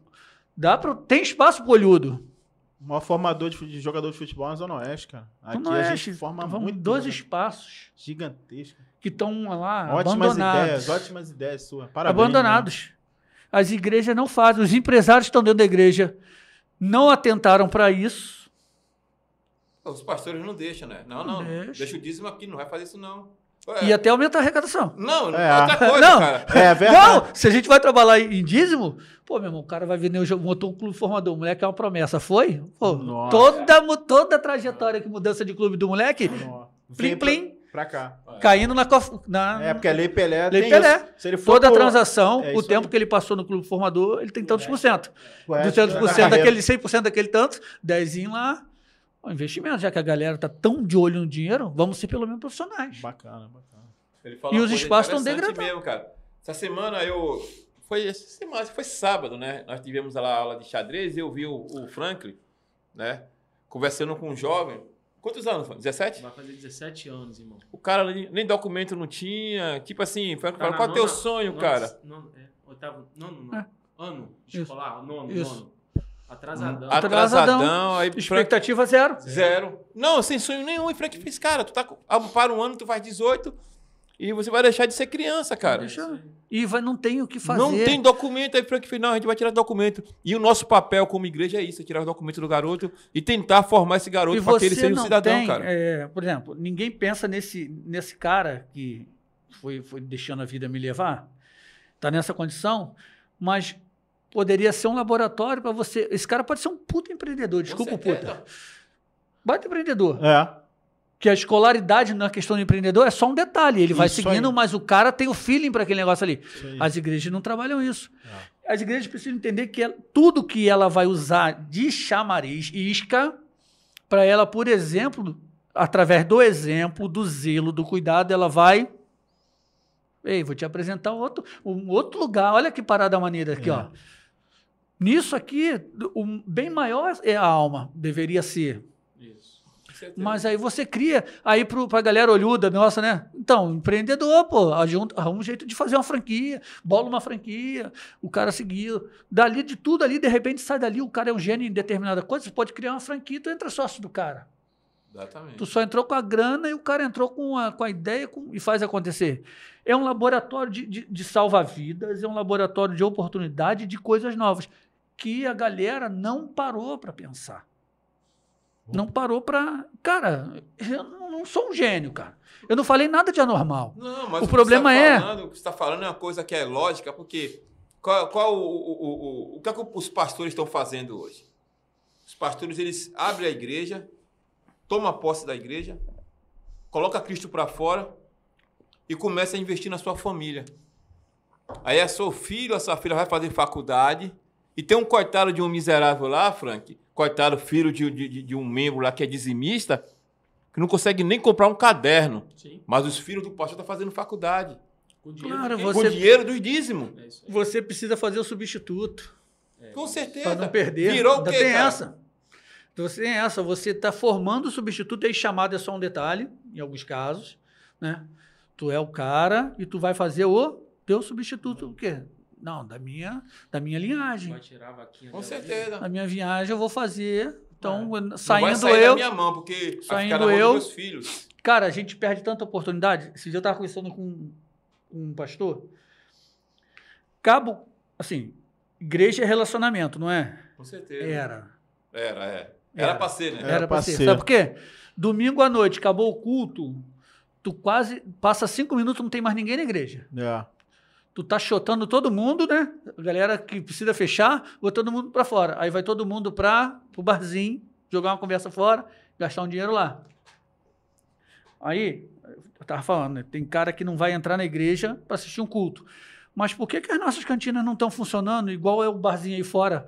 tem espaço pro olhudo. O maior formador de jogador de futebol na Zona Oeste, cara. Aqui a gente forma muito. 2 espaços gigantescos. Que estão lá abandonados. Ótimas ideias suas. Parabéns. Abandonados. Né? As igrejas não fazem. Os empresários que estão dentro da igreja não atentaram para isso. Os pastores não deixam, né? Não. Deixa o dízimo aqui, não vai fazer isso não. E até aumentar a arrecadação. Não, outra coisa, não, cara. É verdade. Não, se a gente vai trabalhar em dízimo, pô, meu irmão, o cara vai vender o jogo, montou um clube formador, o moleque é uma promessa, foi? Pô, toda a trajetória de mudança de clube do moleque, plim. Pra cá. Caindo na... porque a Lei Pelé Lei Pelé. Se ele for toda a transação, o tempo aí. que ele passou no clube formador, ele tem tantos por cento. Dos tantos por cento daquele, 100% daquele tanto, 10 lá, o investimento, já que a galera tá tão de olho no dinheiro, vamos ser pelo menos profissionais. Bacana. E os espaços estão degradados. Mesmo, cara. Essa semana foi sábado, né? Nós tivemos lá a aula de xadrez e eu vi o Franklin, né? Conversando com um jovem. Quantos anos? 17? Vai fazer 17 anos, irmão. O cara nem documento não tinha. Tipo assim, qual é o teu sonho, cara? Oitavo, ano escolar, nono. Atrasadão. Aí, expectativa zero. Não, sem sonho nenhum. E Frank fez, cara, tu tá para um ano, tu faz 18 e você vai deixar de ser criança, cara. E não tem o que fazer. Não tem documento. Aí Frank fez, não, a gente vai tirar documento. E o nosso papel como igreja é isso, é tirar o documento do garoto e tentar formar esse garoto para que ele seja um cidadão, cara. Por exemplo, ninguém pensa nesse cara que foi deixando a vida me levar, tá nessa condição, mas... Poderia ser um laboratório para você... Esse cara pode ser um puta empreendedor. Desculpa o puta. Baita empreendedor. que a escolaridade na questão do empreendedor é só um detalhe. Ele vai seguindo, mas o cara tem o feeling para aquele negócio ali. As igrejas não trabalham isso. As igrejas precisam entender que tudo que ela vai usar de chamariz, isca, para ela, por exemplo, através do exemplo, do zelo, do cuidado, ela vai... Ei, vou te apresentar um outro lugar. Olha que parada maneira aqui, ó. Nisso aqui, o bem maior é a alma, deveria ser. Mas aí você cria, aí pra galera olhuda, nossa, né? Então, empreendedor, pô, arruma um jeito de fazer uma franquia, bola uma franquia, o cara seguiu. Dali de tudo ali, de repente sai dali, o cara é um gênio em determinada coisa, você pode criar uma franquia, tu entra sócio do cara. Exatamente. Tu só entrou com a grana e o cara entrou com a ideia e faz acontecer. É um laboratório de salva-vidas, é um laboratório de oportunidade, de coisas novas, que a galera não parou para pensar. Não parou para... Cara, eu não sou um gênio, cara. Eu não falei nada de anormal. Não, mas o problema o que você está falando é uma coisa que é lógica, porque o que é que os pastores estão fazendo hoje? Os pastores, eles abrem a igreja, tomam posse da igreja, colocam Cristo para fora e começam a investir na sua família. Aí é seu filho, a sua filha vai fazer faculdade e tem um coitado de um miserável lá, Frank, coitado, filho de um membro lá que é dizimista, que não consegue nem comprar um caderno. Sim. Mas os filhos do pastor estão fazendo faculdade. Com dinheiro dos dízimos. Você precisa fazer o substituto. Com certeza. Para não perder. Virou o quê, tem cara? essa. Você está formando o substituto, aí chamado é só um detalhe, em alguns casos. Né? Tu é o cara e tu vai fazer o teu substituto. O quê? Não, da minha linhagem. Vai tirar a vaquinha com certeza. Da minha viagem eu vou fazer. Então, saindo vai sair da minha mão, porque vai ficar na mão dos meus filhos. Cara, a gente perde tanta oportunidade. Esse dia eu estava conversando com um pastor. Igreja é relacionamento, não é? Com certeza. Era para ser, né? Era para ser. Sabe por quê? Domingo à noite, acabou o culto, tu quase passa 5 minutos, não tem mais ninguém na igreja. Tu tá chotando todo mundo, né? A galera que precisa fechar, botando todo mundo para fora. Aí vai todo mundo pro barzinho, jogar uma conversa fora, gastar um dinheiro lá. Aí, eu tava falando, né? Tem cara que não vai entrar na igreja para assistir um culto. Mas por que as nossas cantinas não estão funcionando igual é o barzinho aí fora?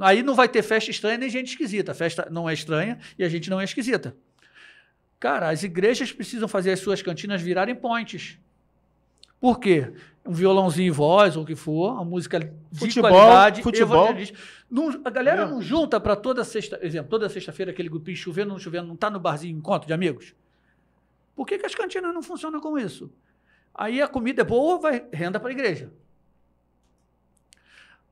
Aí não vai ter festa estranha nem gente esquisita. A festa não é estranha e a gente não é esquisita. Cara, as igrejas precisam fazer as suas cantinas virarem pontes. Por quê? Um violãozinho e voz, ou o que for, uma música de qualidade. Futebol. A galera não junta para toda sexta-feira aquele grupinho chovendo, não está no barzinho encontro de amigos? Por que as cantinas não funcionam com isso? Aí a comida é boa, vai renda para a igreja.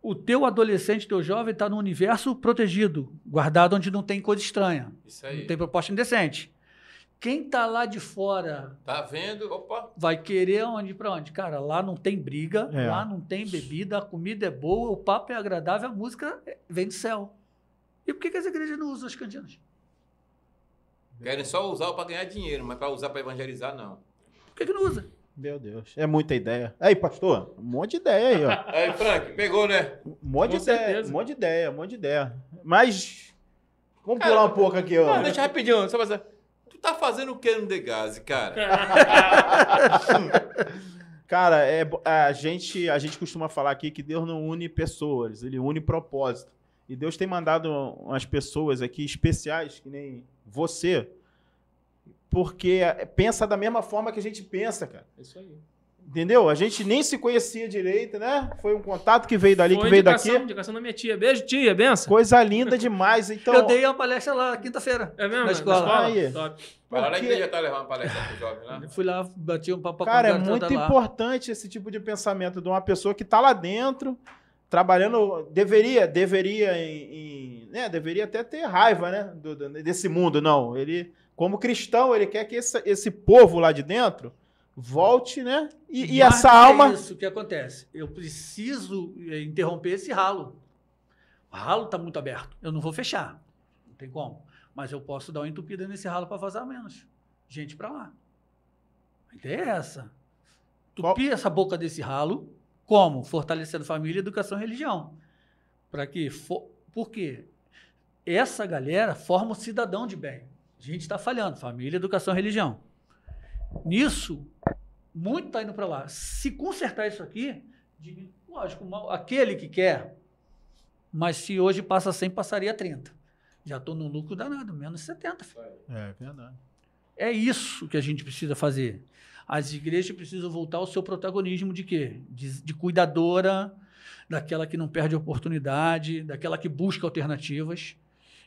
O teu adolescente, teu jovem está no universo protegido, guardado onde não tem coisa estranha. Isso aí. Não tem proposta indecente. Quem tá lá de fora... Tá vendo? Opa! Vai querer para onde? Cara, lá não tem briga, lá não tem bebida, a comida é boa, o papo é agradável, a música vem do céu. E por que as igrejas não usam as cantinas? Querem só usar para ganhar dinheiro, mas para usar para evangelizar, não. Por que não usa? Meu Deus, é muita ideia. Aí, pastor, um monte de ideia aí, ó. Aí, Frank, pegou, né? Um monte de ideia. Mas, vamos pular um pouco aqui, ó. Não, deixa rapidinho, só pra... Tu tá fazendo o que no Degase, cara? Cara, a gente costuma falar aqui que Deus não une pessoas, Ele une propósito. E Deus tem mandado umas pessoas aqui especiais, que nem você, porque pensa da mesma forma que a gente pensa, cara. Isso aí. Entendeu? A gente nem se conhecia direito, né? Foi um contato que veio dali, que veio daqui. Indicação da minha tia. Beijo, tia, benção. Coisa linda demais. Então, eu dei uma palestra lá quinta-feira. É mesmo? Na escola. Aí. Para lá que já tá levando palestra pro jovem lá. Fui lá, bati um papo. Cara, é muito importante esse tipo de pensamento de uma pessoa que tá lá dentro, trabalhando, deveria até ter raiva, né, desse mundo, não. Ele, como cristão, ele quer que esse povo lá de dentro volte, né, e essa alma... É isso que acontece. Eu preciso interromper esse ralo. O ralo está muito aberto. Eu não vou fechar. Não tem como. Mas eu posso dar uma entupida nesse ralo para vazar menos gente para lá. A ideia é essa. Entupir essa boca desse ralo. Como? Fortalecendo família, educação e religião. Para quê? Por quê? Essa galera forma um cidadão de bem. A gente está falhando. Família, educação, religião. Nisso, muito está indo para lá. Se consertar isso aqui, lógico, aquele que quer, mas se hoje passa 100, passaria 30. Já estou no lucro danado, menos 70. É verdade. É isso que a gente precisa fazer. As igrejas precisam voltar ao seu protagonismo de quê? De cuidadora, daquela que não perde oportunidade, daquela que busca alternativas,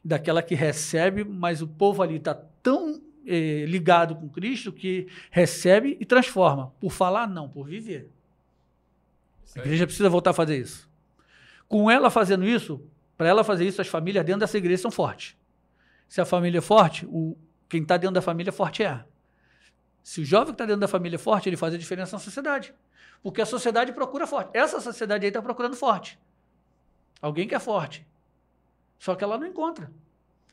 daquela que recebe, mas o povo ali está tão ligado com Cristo que recebe e transforma. Por falar, não, por viver. A igreja precisa voltar a fazer isso. Com ela fazendo isso, para ela fazer isso, as famílias dentro dessa igreja são fortes. Se a família é forte, quem está dentro da família forte é. Se o jovem que está dentro da família é forte, ele faz a diferença na sociedade. Porque a sociedade procura forte. Essa sociedade aí está procurando forte. Alguém que é forte. Só que ela não encontra.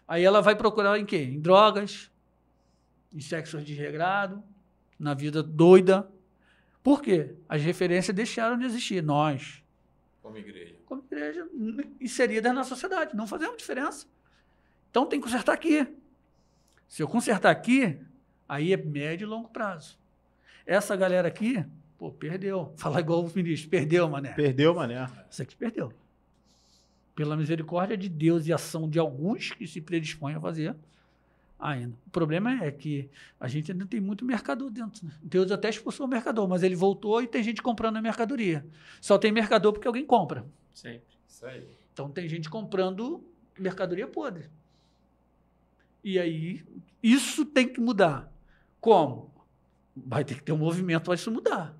Aí ela vai procurar em quê? Em drogas, em sexo desregrado, na vida doida. Por quê? As referências deixaram de existir. Nós, como igreja, inserida na sociedade, não fazemos diferença. Então tem que consertar aqui. Se eu consertar aqui, aí é médio e longo prazo. Essa galera aqui, perdeu. Falar igual o ministro, perdeu, mané. Perdeu, mané. Isso aqui perdeu. Pela misericórdia de Deus e ação de alguns que se predispõem a fazer ainda. O problema é que a gente ainda tem muito mercador dentro. Né? Deus até expulsou o mercador, mas ele voltou e tem gente comprando a mercadoria. Só tem mercador porque alguém compra. Sempre. Isso aí. Então tem gente comprando mercadoria podre. E aí, isso tem que mudar. Como? Vai ter que ter um movimento para isso mudar.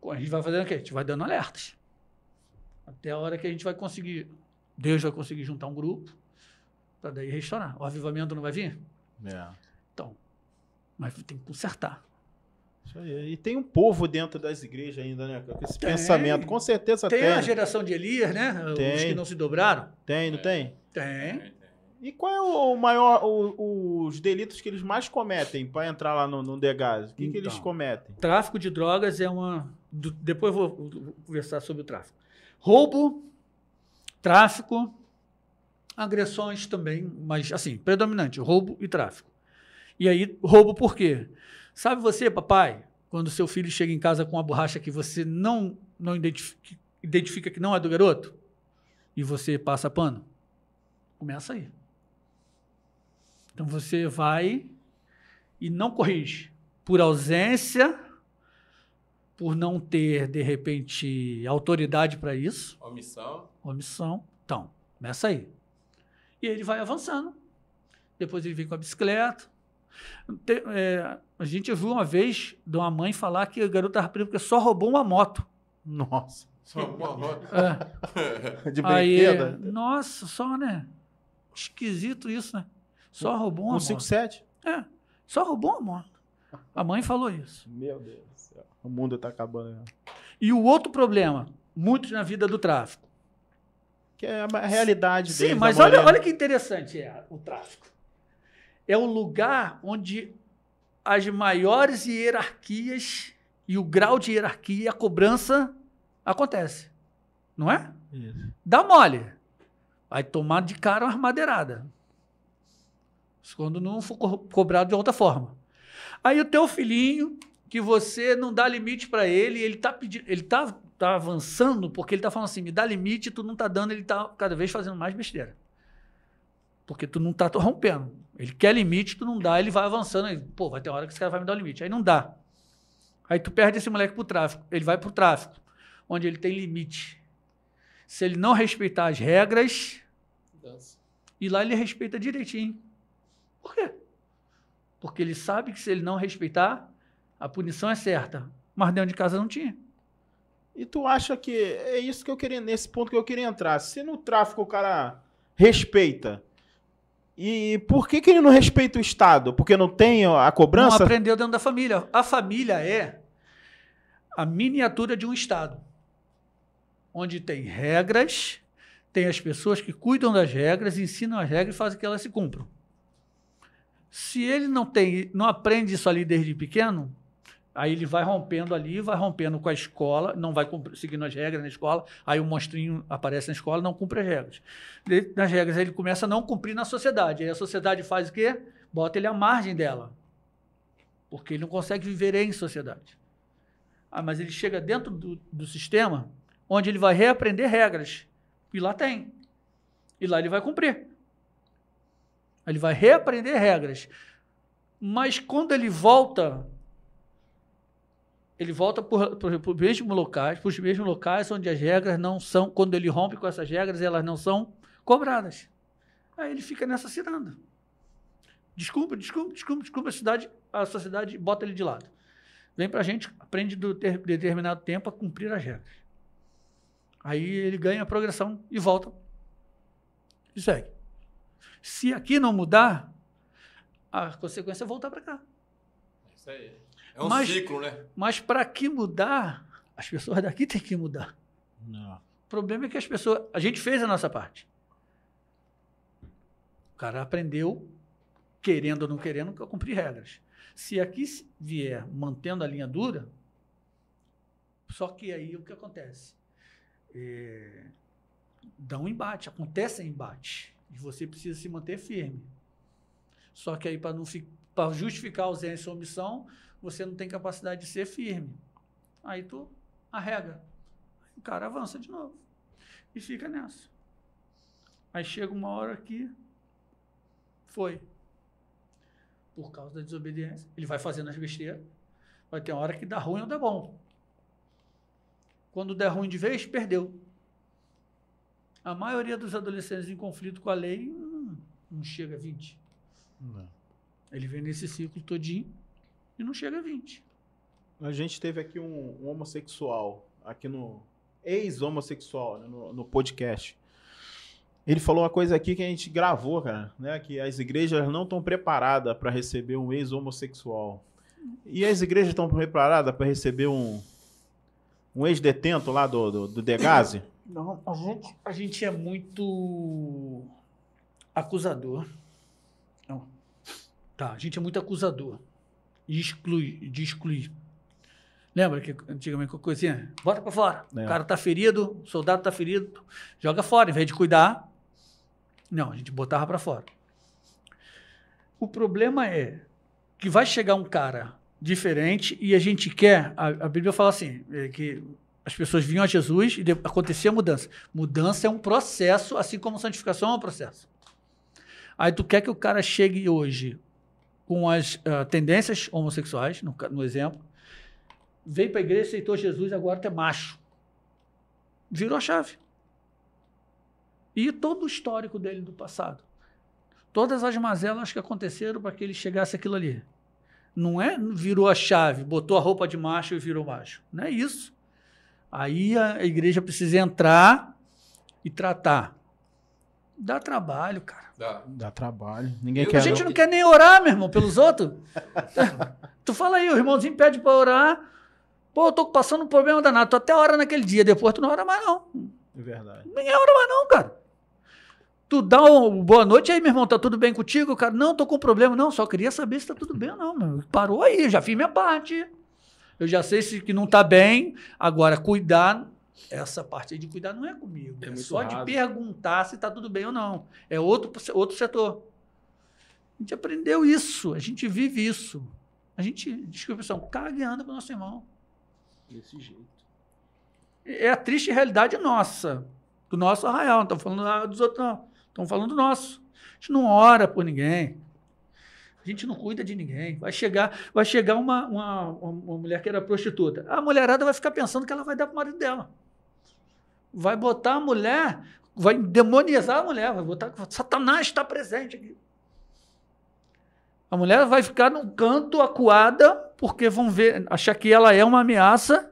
A gente vai fazendo o quê? A gente vai dando alertas. Até a hora que a gente vai conseguir, Deus vai conseguir juntar um grupo para daí restaurar. O avivamento não vai vir? É. Então, mas tem que consertar. Isso aí. E tem um povo dentro das igrejas ainda, né? Com esse pensamento. Com certeza tem. Tem a geração de Elias, né? Tem. Os que não se dobraram. Tem, não tem? Tem. E qual é o maior, os delitos que eles mais cometem para entrar lá no Degás? O que eles cometem? Tráfico de drogas é uma... Depois eu vou conversar sobre o tráfico. Roubo, tráfico, agressões também, mas assim, predominante, roubo e tráfico. E aí, roubo por quê? Sabe você, papai, quando seu filho chega em casa com uma borracha que você não identifica que não é do garoto, e você passa pano? Começa aí. Então você vai e não corrige. Por ausência, por não ter, de repente, autoridade para isso. Omissão. Então, começa aí. E ele vai avançando. Depois ele vem com a bicicleta. A gente viu uma vez de uma mãe falar que o garoto estava preso porque só roubou uma moto. Nossa. Só uma moto. De brinquedo? Aí, nossa, só, né? Esquisito isso, né? Só roubou uma moto. 157? Só roubou uma moto. A mãe falou isso. Meu Deus do céu. O mundo está acabando. Né? E o outro problema, muito na vida do tráfico. Que é a realidade deles. Sim, mas olha que interessante o tráfico. É o lugar onde as maiores hierarquias e o grau de hierarquia e a cobrança acontece. Não é? Isso. Dá mole. Vai tomar de cara uma madeirada. Quando não for cobrado de outra forma. Aí o teu filhinho, que você não dá limite para ele, ele tá pedindo, ele tá avançando porque ele tá falando assim, me dá limite, tu não tá dando, ele tá cada vez fazendo mais besteira. Porque tu não tá rompendo. Ele quer limite, tu não dá, ele vai avançando, aí, vai ter uma hora que esse cara vai me dar o limite. Aí não dá. Aí tu perde esse moleque pro tráfico. Ele vai pro tráfico, onde ele tem limite. Se ele não respeitar as regras, e lá ele respeita direitinho. Por quê? Porque ele sabe que se ele não respeitar, a punição é certa. Mas dentro de casa não tinha. E tu acha que é isso que eu queria, nesse ponto que eu queria entrar. Se no tráfico o cara respeita, e por que ele não respeita o Estado? Porque não tem a cobrança? Não aprendeu dentro da família. A família é a miniatura de um Estado, onde tem regras, tem as pessoas que cuidam das regras, ensinam as regras e fazem que elas se cumpram. Se ele não aprende isso ali desde pequeno, Aí ele vai rompendo ali, vai rompendo com a escola, não vai seguindo as regras na escola, aí o monstrinho aparece na escola, não cumpre as regras. Nas regras, aí ele começa a não cumprir na sociedade. Aí a sociedade faz o quê? Bota ele à margem dela. Porque ele não consegue viver em sociedade. Mas ele chega dentro do sistema, onde ele vai reaprender regras. E lá tem. E lá ele vai cumprir. Ele vai reaprender regras. Mas quando ele volta para os mesmos locais onde as regras não são, quando ele rompe com essas regras, elas não são cobradas. Aí ele fica nessa ciranda. Desculpa, a sociedade bota ele de lado. Vem para a gente, aprende de determinado tempo a cumprir as regras. Aí ele ganha a progressão e volta. E segue. Se aqui não mudar, a consequência é voltar para cá. Isso aí. É um ciclo, né? Mas para que mudar, as pessoas daqui têm que mudar. Não. O problema é que a gente fez a nossa parte. O cara aprendeu, querendo ou não querendo, a cumprir regras. Se aqui vier mantendo a linha dura, só que aí o que acontece? Dá um embate, acontece embate. E você precisa se manter firme. Só que aí, para justificar a ausência ou omissão, você não tem capacidade de ser firme. Aí tu arrega. O cara avança de novo. E fica nessa. Aí chega uma hora que foi. Por causa da desobediência. Ele vai fazendo as besteiras. Vai ter uma hora que dá ruim ou dá bom. Quando der ruim de vez, perdeu. A maioria dos adolescentes em conflito com a lei não chega a 20. Não. Ele vem nesse ciclo todinho e não chega a 20. A gente teve aqui um homossexual, aqui no ex-homossexual, né, no podcast. Ele falou uma coisa aqui que a gente gravou, cara, né? Que as igrejas não estão preparadas para receber um ex-homossexual. E as igrejas estão preparadas para receber um ex-detento lá do Degase? Não, a gente é muito acusador. Não. Tá, a gente é muito acusador. De excluir. Lembra que antigamente uma coisinha? Bota pra fora. O cara tá ferido, o soldado tá ferido, joga fora. Em vez de cuidar, não, a gente botava pra fora. O problema é que vai chegar um cara diferente e a gente quer... A Bíblia fala assim, que as pessoas vinham a Jesus e acontecia a mudança. Mudança é um processo, assim como santificação é um processo. Aí tu quer que o cara chegue hoje com as tendências homossexuais, no exemplo, veio para a igreja, aceitou Jesus, agora tu é macho. Virou a chave. E todo o histórico dele do passado. Todas as mazelas que aconteceram para que ele chegasse àquilo ali. Não é virou a chave, botou a roupa de macho e virou macho. Não é isso. Aí a igreja precisa entrar e tratar. Dá trabalho, cara. Dá trabalho. Ninguém A quer. gente não quer nem orar, meu irmão, pelos outros. Tu fala aí, o irmãozinho pede para orar. Pô, eu tô passando um problema danado. Tu até ora naquele dia, depois tu não ora mais, não. É verdade. Ninguém ora mais, não, cara. Tu dá uma boa noite, aí, meu irmão, tá tudo bem contigo? Cara, não, tô com problema. Não, só queria saber se tá tudo bem ou não, meu. Parou aí, já fiz minha parte. Eu já sei se que não tá bem. Agora, cuidar, essa parte aí de cuidar não é comigo. É só de perguntar se tá tudo bem ou não. É outro setor. A gente aprendeu isso, a gente vive isso. A gente, desculpa, pessoal, caga e anda pro nosso irmão. Desse jeito. É a triste realidade nossa, do nosso arraial. Não estamos falando dos outros, não. Estamos falando do nosso. A gente não ora por ninguém. A gente não cuida de ninguém. Vai chegar uma mulher que era prostituta. A mulherada vai ficar pensando que ela vai dar para o marido dela. Vai botar a mulher, vai demonizar a mulher, vai botar... Satanás está presente aqui. A mulher vai ficar num canto acuada, porque vão ver, achar que ela é uma ameaça,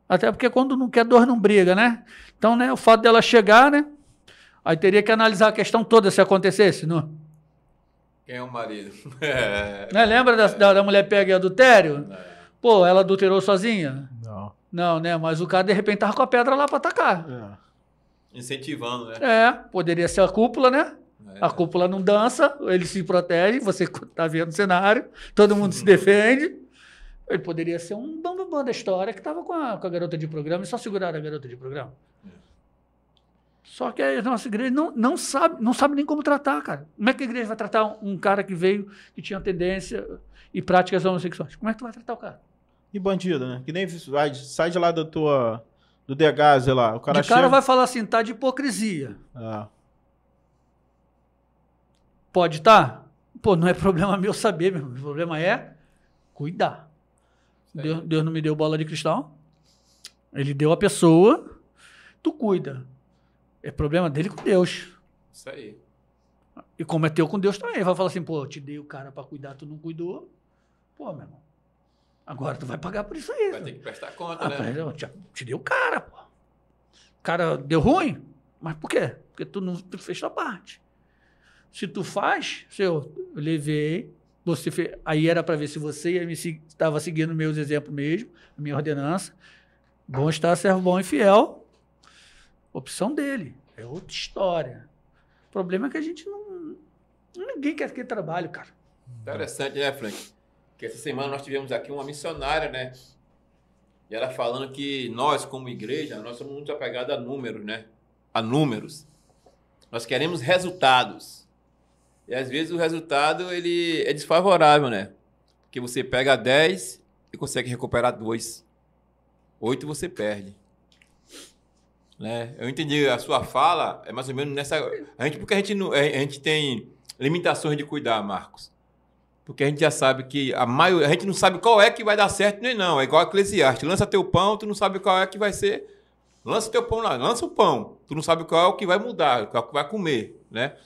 até porque quando não quer dor não briga, né? Então, né, o fato dela chegar, né? Aí teria que analisar a questão toda se acontecesse, não? Quem é o marido? Né? Lembra da mulher pega e adultério? Pô, ela adulterou sozinha? Não. Não, né? Mas o cara, de repente, tava com a pedra lá para atacar. Incentivando, né? Poderia ser a cúpula, né? A cúpula não dança, ele se protege, você tá vendo o cenário, todo mundo se defende. Ele poderia ser um bambambam da história que estava com a garota de programa e só seguraram a garota de programa. Só que a nossa igreja não sabe nem como tratar, cara. Como é que a igreja vai tratar um cara que veio, que tinha tendência e práticas homossexuais? Como é que tu vai tratar o cara? E bandido, né? Que nem sai de lá do Degás, lá. O cara vai falar assim, tá de hipocrisia. Pode estar? Pô, não é problema meu saber, meu. O problema é cuidar. Deus não me deu bola de cristal. Ele deu a pessoa, tu cuida. É problema dele com Deus. Isso aí. E como é teu com Deus também. Ele vai falar assim, pô, eu te dei o cara pra cuidar, tu não cuidou. Pô, meu irmão. Agora tu vai pagar por isso aí. Vai ter que prestar conta, né? Eu te dei o cara, pô. O cara deu ruim? Mas por quê? Porque tu fez tua parte. Se tu faz, eu levei, você fez, aí era para ver se você estava seguindo meus exemplos mesmo, a minha ordenança. Bom estar, servo bom e fiel. Opção dele. É outra história. O problema é que a gente ninguém quer aquele trabalho, cara. Interessante, né, Frank? Que essa semana nós tivemos aqui uma missionária, né? E ela falando que nós, como igreja, nós somos muito apegados a números, né? A números. Nós queremos resultados. E às vezes o resultado ele é desfavorável, né? Porque você pega 10 e consegue recuperar 2. 8 você perde. Né? Eu entendi a sua fala, é mais ou menos nessa... Porque a gente tem limitações de cuidar, Marcos. Porque a gente já sabe que a gente não sabe qual é que vai dar certo nem não. É igual a Eclesiastes. Lança teu pão, tu não sabe qual é que vai ser. Lança teu pão lá, lança o pão. Tu não sabe qual é o que vai mudar, qual é o que vai comer, né?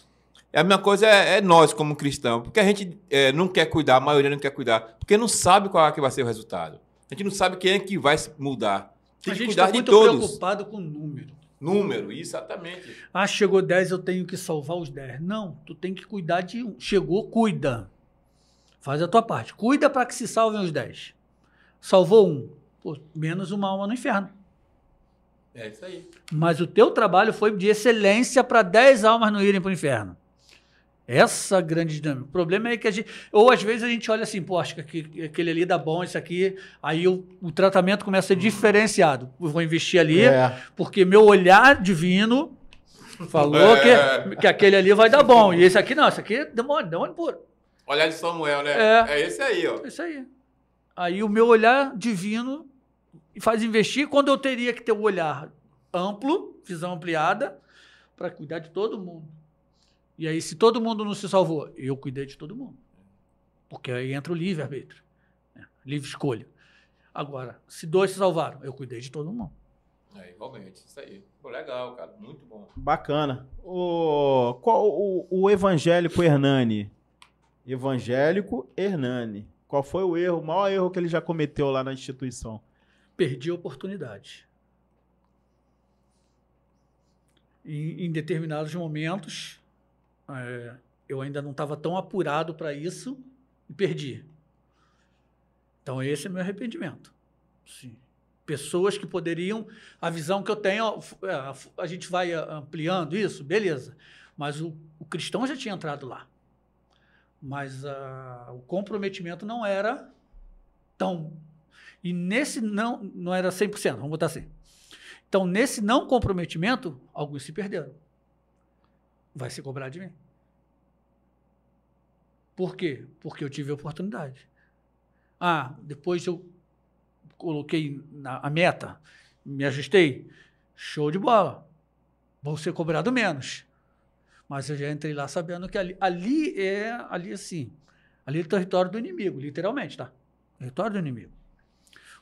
A mesma coisa é nós como cristãos. Porque a gente não quer cuidar, a maioria não quer cuidar. Porque não sabe qual é que vai ser o resultado. A gente não sabe quem é que vai mudar. Tem que cuidar de todos. A gente está muito preocupado com número. Número, exatamente. Ah, chegou 10, eu tenho que salvar os 10. Não, tu tem que cuidar de um. Chegou, cuida. Faz a tua parte. Cuida para que se salvem os 10. Salvou um. Pô, menos uma alma no inferno. É isso aí. Mas o teu trabalho foi de excelência para 10 almas não irem para o inferno. Essa grande dinâmica. O problema é que a gente... Ou às vezes a gente olha assim, pô, acho que aquele ali dá bom, isso aqui... Aí o tratamento começa a ser diferenciado. Eu vou investir ali, porque meu olhar divino falou que aquele ali vai dar bom. E esse aqui não, esse aqui é demônio puro. Olhar de Samuel, né? É esse aí, ó. Isso aí. Aí o meu olhar divino faz investir quando eu teria que ter o olhar amplo, visão ampliada, para cuidar de todo mundo. E aí, se todo mundo não se salvou, eu cuidei de todo mundo. Porque aí entra o livre-arbítrio, né? Livre escolha. Agora, se 2 se salvaram, eu cuidei de todo mundo. Igualmente, isso aí. Pô, legal, cara. Muito bom. Bacana. O evangélico Hernani? Evangélico Hernani. Qual foi o maior erro que ele já cometeu lá na instituição? Perdi a oportunidade. Em determinados momentos... eu ainda não estava tão apurado para isso e perdi. Então, esse é meu arrependimento. Sim. Pessoas que poderiam... A visão que eu tenho, a gente vai ampliando isso, beleza. Mas o cristão já tinha entrado lá. Mas o comprometimento não era tão... E nesse não era 100%, vamos botar assim. Então, nesse não comprometimento, alguns se perderam. Vai se cobrar de mim. Por quê? Porque eu tive a oportunidade. Depois eu coloquei a meta, me ajustei. Show de bola. Vou ser cobrado menos. Mas eu já entrei lá sabendo que ali é território do inimigo, literalmente, tá? Território do inimigo.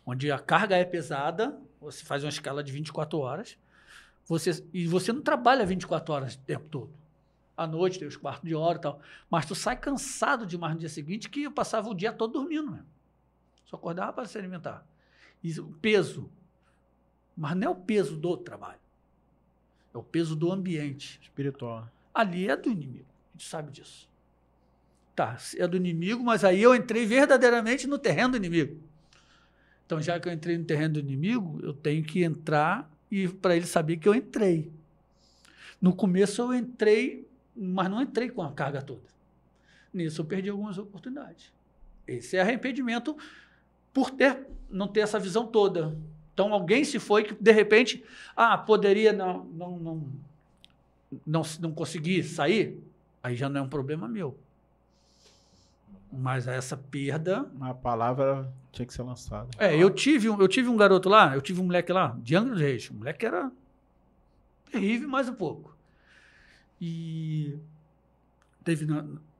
Onde a carga é pesada, você faz uma escala de 24 horas, e você não trabalha 24 horas o tempo todo. À noite, tem os quartos de hora e tal. Mas tu sai cansado demais no dia seguinte, que eu passava o dia todo dormindo mesmo. Só acordava para se alimentar. E o peso. Mas não é o peso do trabalho. É o peso do ambiente. Espiritual. Ali é do inimigo. A gente sabe disso. Tá, é do inimigo, mas aí eu entrei verdadeiramente no terreno do inimigo. Então, já que eu entrei no terreno do inimigo, eu tenho que entrar e para ele saber que eu entrei. No começo eu entrei, mas não entrei com a carga toda. Nisso eu perdi algumas oportunidades. Esse é arrependimento por não ter essa visão toda. Então, alguém se foi que, de repente, poderia não conseguir sair, aí já não é um problema meu. Mas essa perda... A palavra tinha que ser lançada. Eu tive um garoto lá, eu tive um moleque lá, de Angra dos Reis. O moleque era terrível, mais um pouco. E teve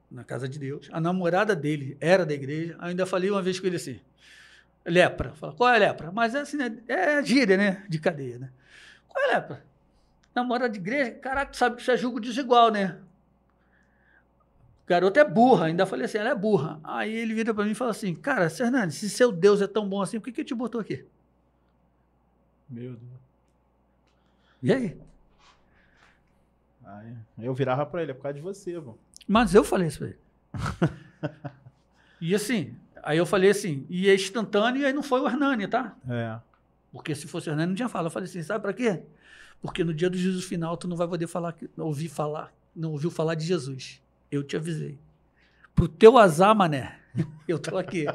na casa de Deus. A namorada dele era da igreja. Ainda falei uma vez com ele assim, lepra. Fala, qual é a lepra? Mas é assim, né? É gíria, né? De cadeia, né? Qual é a lepra? Namorada de igreja? Caraca, tu sabe que isso é julgo desigual, né? Garota é burra. Ainda falei assim, ela é burra. Aí ele vira pra mim e fala assim, cara, Hernani, se seu Deus é tão bom assim, por que ele te botou aqui? Meu Deus. E aí? Eu virava pra ele, é por causa de você, mano. Mas eu falei isso pra ele. E assim, aí eu falei assim, e é instantâneo, e aí não foi o Hernani, tá? Porque se fosse o Hernani, não tinha fala. Eu falei assim, sabe pra quê? Porque no dia do juízo final, tu não vai poder não ouviu falar de Jesus. Eu te avisei. Pro teu azar, mané, eu tô aqui.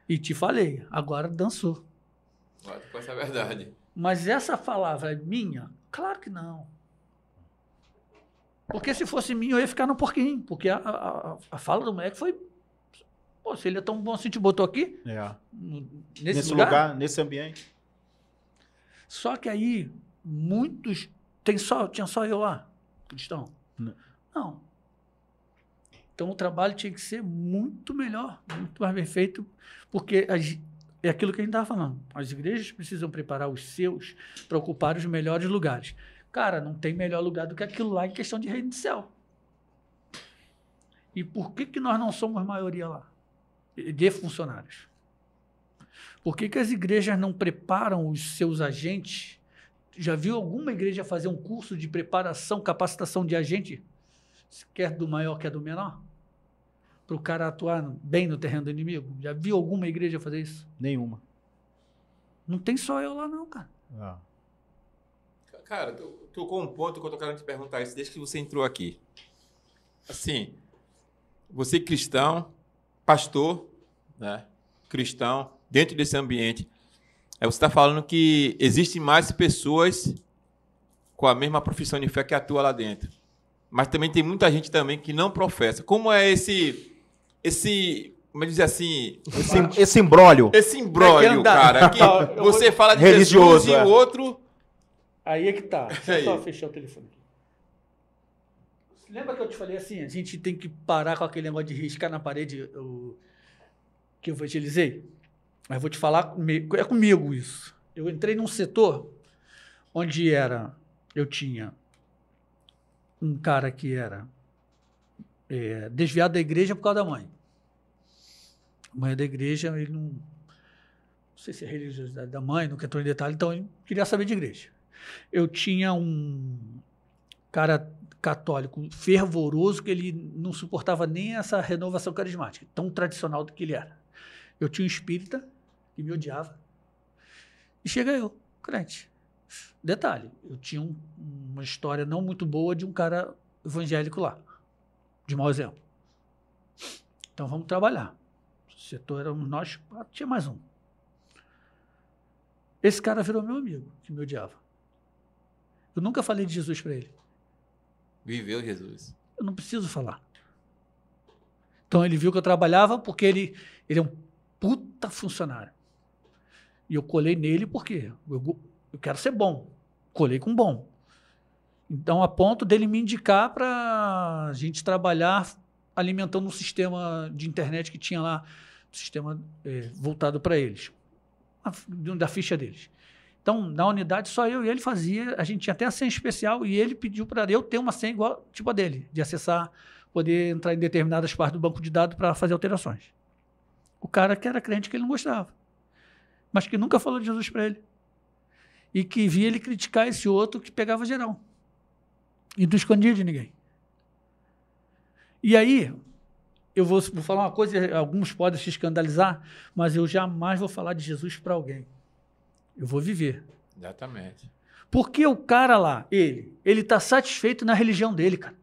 E te falei, agora dançou. Agora tu conhece a verdade. Mas essa palavra é minha? Claro que não. Porque se fosse minha, eu ia ficar no porquinho. Porque a fala do moleque foi... Pô, se ele é tão bom assim, te botou aqui? Nesse lugar, nesse ambiente. Só que aí, muitos... Tinha só eu lá, cristão? Não. Então, o trabalho tinha que ser muito melhor, muito mais bem feito, porque é aquilo que a gente estava falando. As igrejas precisam preparar os seus para ocupar os melhores lugares. Cara, não tem melhor lugar do que aquilo lá em questão de reino de céu. E por que nós não somos maioria lá? De funcionários. Por que as igrejas não preparam os seus agentes? Já viu alguma igreja fazer um curso de preparação, capacitação de agente? Quer do maior, quer do menor? Para o cara atuar bem no terreno do inimigo? Já viu alguma igreja fazer isso? Nenhuma. Não tem só eu lá não, cara. Cara, tu tocou um ponto que eu tô querendo te perguntar isso desde que você entrou aqui. Assim, você cristão, pastor, né? Cristão, dentro desse ambiente, você está falando que existem mais pessoas com a mesma profissão de fé que atua lá dentro. Mas também tem muita gente também que não professa. Como é como é dizer assim... Esse imbróglio. Esse imbróglio, cara, que você fala de religioso, Jesus e o outro... Aí é que tá. Deixa eu só fechar o telefone aqui. Lembra que eu te falei assim, a gente tem que parar com aquele negócio de riscar na parede que eu evangelizei? Mas vou te falar, é comigo isso. Eu entrei num setor onde eu tinha um cara que era desviado da igreja por causa da mãe. A mãe da igreja, ele não sei se é a religiosidade da mãe, não entrou em detalhe, então ele queria saber de igreja. Eu tinha um cara católico fervoroso que ele não suportava nem essa renovação carismática, tão tradicional do que ele era. Eu tinha um espírita que me odiava. E chega eu, crente. Detalhe, eu tinha uma história não muito boa de um cara evangélico lá, de mau exemplo. Então vamos trabalhar. O setor éramos nós, tinha mais um. Esse cara virou meu amigo, que me odiava. Eu nunca falei de Jesus para ele. Viveu Jesus. Eu não preciso falar. Então ele viu que eu trabalhava porque ele é um puta funcionário. E eu colei nele porque eu quero ser bom. Colei com bom. Então, a ponto dele me indicar para a gente trabalhar alimentando um sistema de internet que tinha lá, um sistema voltado para eles, da ficha deles. Então, na unidade, só eu e ele fazia, a gente tinha até a senha especial e ele pediu para eu ter uma senha igual, tipo a dele, de acessar, poder entrar em determinadas partes do banco de dados para fazer alterações. O cara que era crente que ele não gostava, mas que nunca falou de Jesus para ele. E que via ele criticar esse outro que pegava geral. E não escondia de ninguém. E aí, eu vou falar uma coisa, alguns podem se escandalizar, mas eu jamais vou falar de Jesus para alguém. Eu vou viver. Exatamente. Porque o cara lá, ele está satisfeito na religião dele, cara.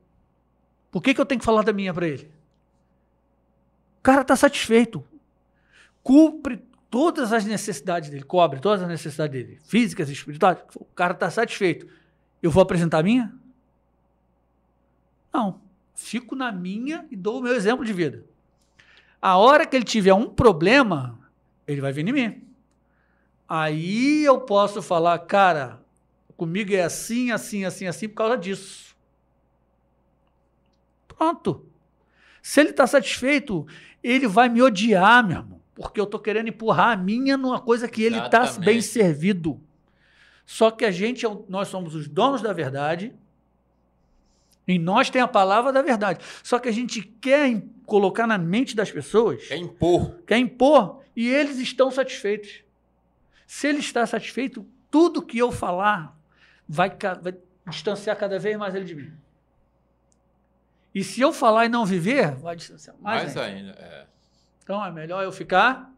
Por que eu tenho que falar da minha para ele? O cara está satisfeito. Cumpre todas as necessidades dele, cobre todas as necessidades dele, físicas e espirituais, o cara está satisfeito. Eu vou apresentar a minha? Não. Fico na minha e dou o meu exemplo de vida. A hora que ele tiver um problema, ele vai vir em mim. Aí eu posso falar, cara, comigo é assim, assim, assim, assim, por causa disso. Pronto. Se ele está satisfeito, ele vai me odiar, meu irmão, porque eu estou querendo empurrar a minha numa coisa que ele está bem servido. Só que nós somos os donos da verdade, em nós tem a palavra da verdade. Só que a gente quer colocar na mente das pessoas... Quer impor, e eles estão satisfeitos. Se ele está satisfeito, tudo que eu falar vai distanciar cada vez mais ele de mim. E se eu falar e não viver, vai distanciar mais ainda. Então é melhor eu ficar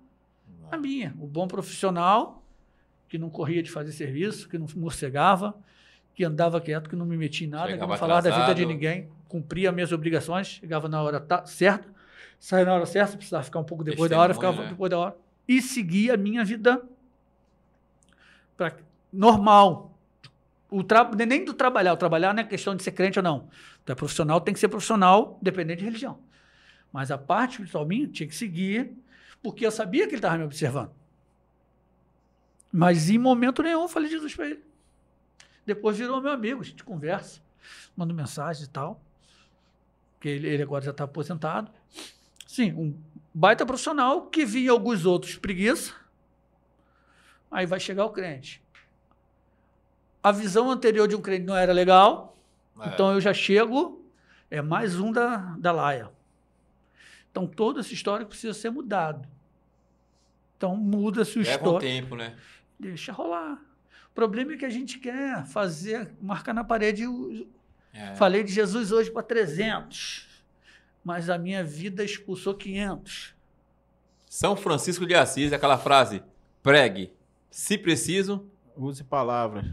na minha. O bom profissional, que não corria de fazer serviço, que não morcegava, que andava quieto, que não me metia em nada, que não falava da vida de ninguém, cumpria minhas obrigações, chegava na hora certa, saía na hora certa, precisava ficar um pouco depois da hora, ficava depois da hora, e seguia a minha vida normal. Nem do trabalhar. O trabalhar não é questão de ser crente ou não. Tu é profissional, tem que ser profissional, dependente de religião. Mas a parte espiritual minha tinha que seguir, porque eu sabia que ele estava me observando. Mas em momento nenhum eu falei de Jesus para ele. Depois virou meu amigo, a gente conversa, manda mensagem e tal. Porque ele agora já está aposentado. Sim, um baita profissional que via alguns outros preguiça. Aí vai chegar o crente. A visão anterior de um crente não era legal, então eu já chego, é mais um da laia. Então toda essa história precisa ser mudada. Então muda-se o histórico. Leva um tempo, né? Deixa rolar. O problema é que a gente quer marcar na parede. Falei de Jesus hoje para 300, mas a minha vida expulsou 500. São Francisco de Assis, aquela frase, pregue, se preciso, use palavras.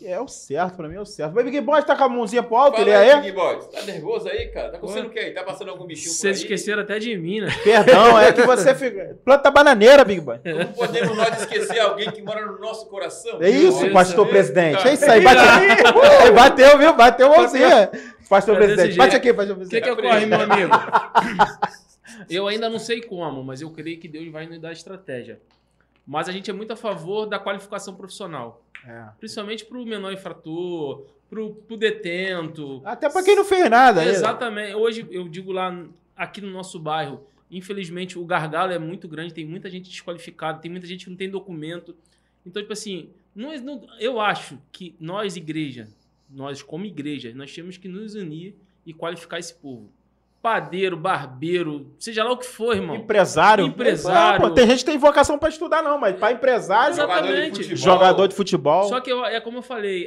É o certo, pra mim é o certo. Mas Big Boy tá com a mãozinha pro alto, ele aí? Big Boy, tá nervoso aí, cara? Tá acontecendo o quê aí? Tá passando algum bichinho por aí? Vocês esqueceram até de mim, né? Perdão, é que você fica... Planta bananeira, Big Boy. Não podemos nós esquecer alguém que mora no nosso coração. É isso, pastor presidente. É isso aí, bateu, viu? Bateu a mãozinha. Pastor presidente, bate aqui, pastor presidente. O que ocorre, meu amigo? Eu ainda não sei como, mas eu creio que Deus vai nos dar estratégia. Mas a gente é muito a favor da qualificação profissional. Principalmente para o menor infrator, para o detento. Até para quem não fez nada. Exatamente. Hoje, eu digo lá, aqui no nosso bairro, infelizmente, o gargalo é muito grande, tem muita gente desqualificada, tem muita gente que não tem documento. Então, tipo assim, eu acho que nós como igreja, nós temos que nos unir e qualificar esse povo. Padeiro, barbeiro, seja lá o que for, irmão. Empresário. Pô, tem gente que tem vocação para estudar, não, mas para empresário... Exatamente. Jogador de futebol. Só que é como eu falei,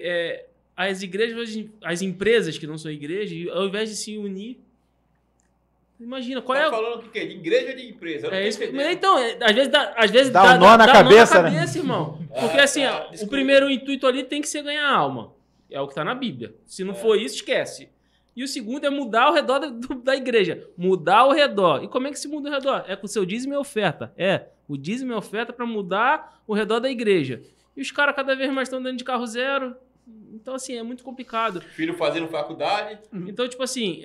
as igrejas, as empresas que não são igrejas, ao invés de se unir, imagina, qual tá falando o quê? De igreja ou de empresa? Então, às vezes dá um nó na cabeça, né? Irmão. Porque assim, o primeiro intuito ali tem que ser ganhar alma. É o que está na Bíblia. Se não for isso, esquece. E o segundo é mudar o redor da igreja. Mudar o redor. E como é que se muda o redor? É com o seu dízimo e oferta. O dízimo e oferta para mudar o redor da igreja. E os caras cada vez mais estão dentro de carro zero. Então, assim, é muito complicado. Filho fazendo faculdade. Então, tipo assim,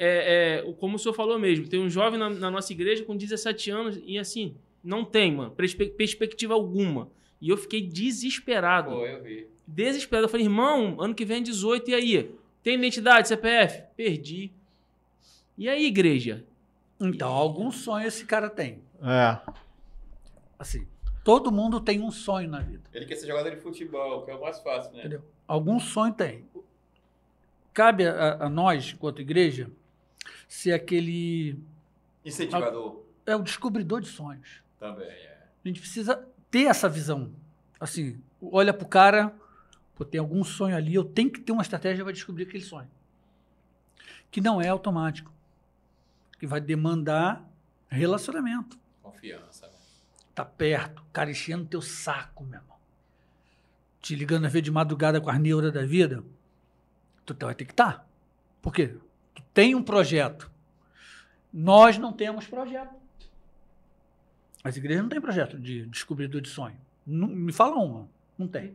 como o senhor falou mesmo, tem um jovem na nossa igreja com 17 anos e, assim, não tem, mano, perspectiva alguma. E eu fiquei desesperado. Pô, eu vi. Desesperado. Eu falei, irmão, ano que vem é 18, e aí? Tem identidade, CPF? Perdi. E aí, igreja? Então, algum sonho esse cara tem. Assim, todo mundo tem um sonho na vida. Ele quer ser jogador de futebol, que é o mais fácil, né? Entendeu? Algum sonho tem. Cabe a nós, enquanto igreja, ser aquele... incentivador. É o descobridor de sonhos. Também, A gente precisa ter essa visão. Assim, olha pro cara... Pô, tem algum sonho ali, eu tenho que ter uma estratégia para descobrir aquele sonho. Que não é automático. Que vai demandar relacionamento. Confiança. Né? Tá perto, cara enchendo teu saco, meu irmão. Te ligando às vezes de madrugada com as neuras da vida. Tu vai ter que estar. Por quê? Tu tem um projeto. Nós não temos projeto. As igrejas não têm projeto de descobridor de sonho. Não, me fala uma. Não tem.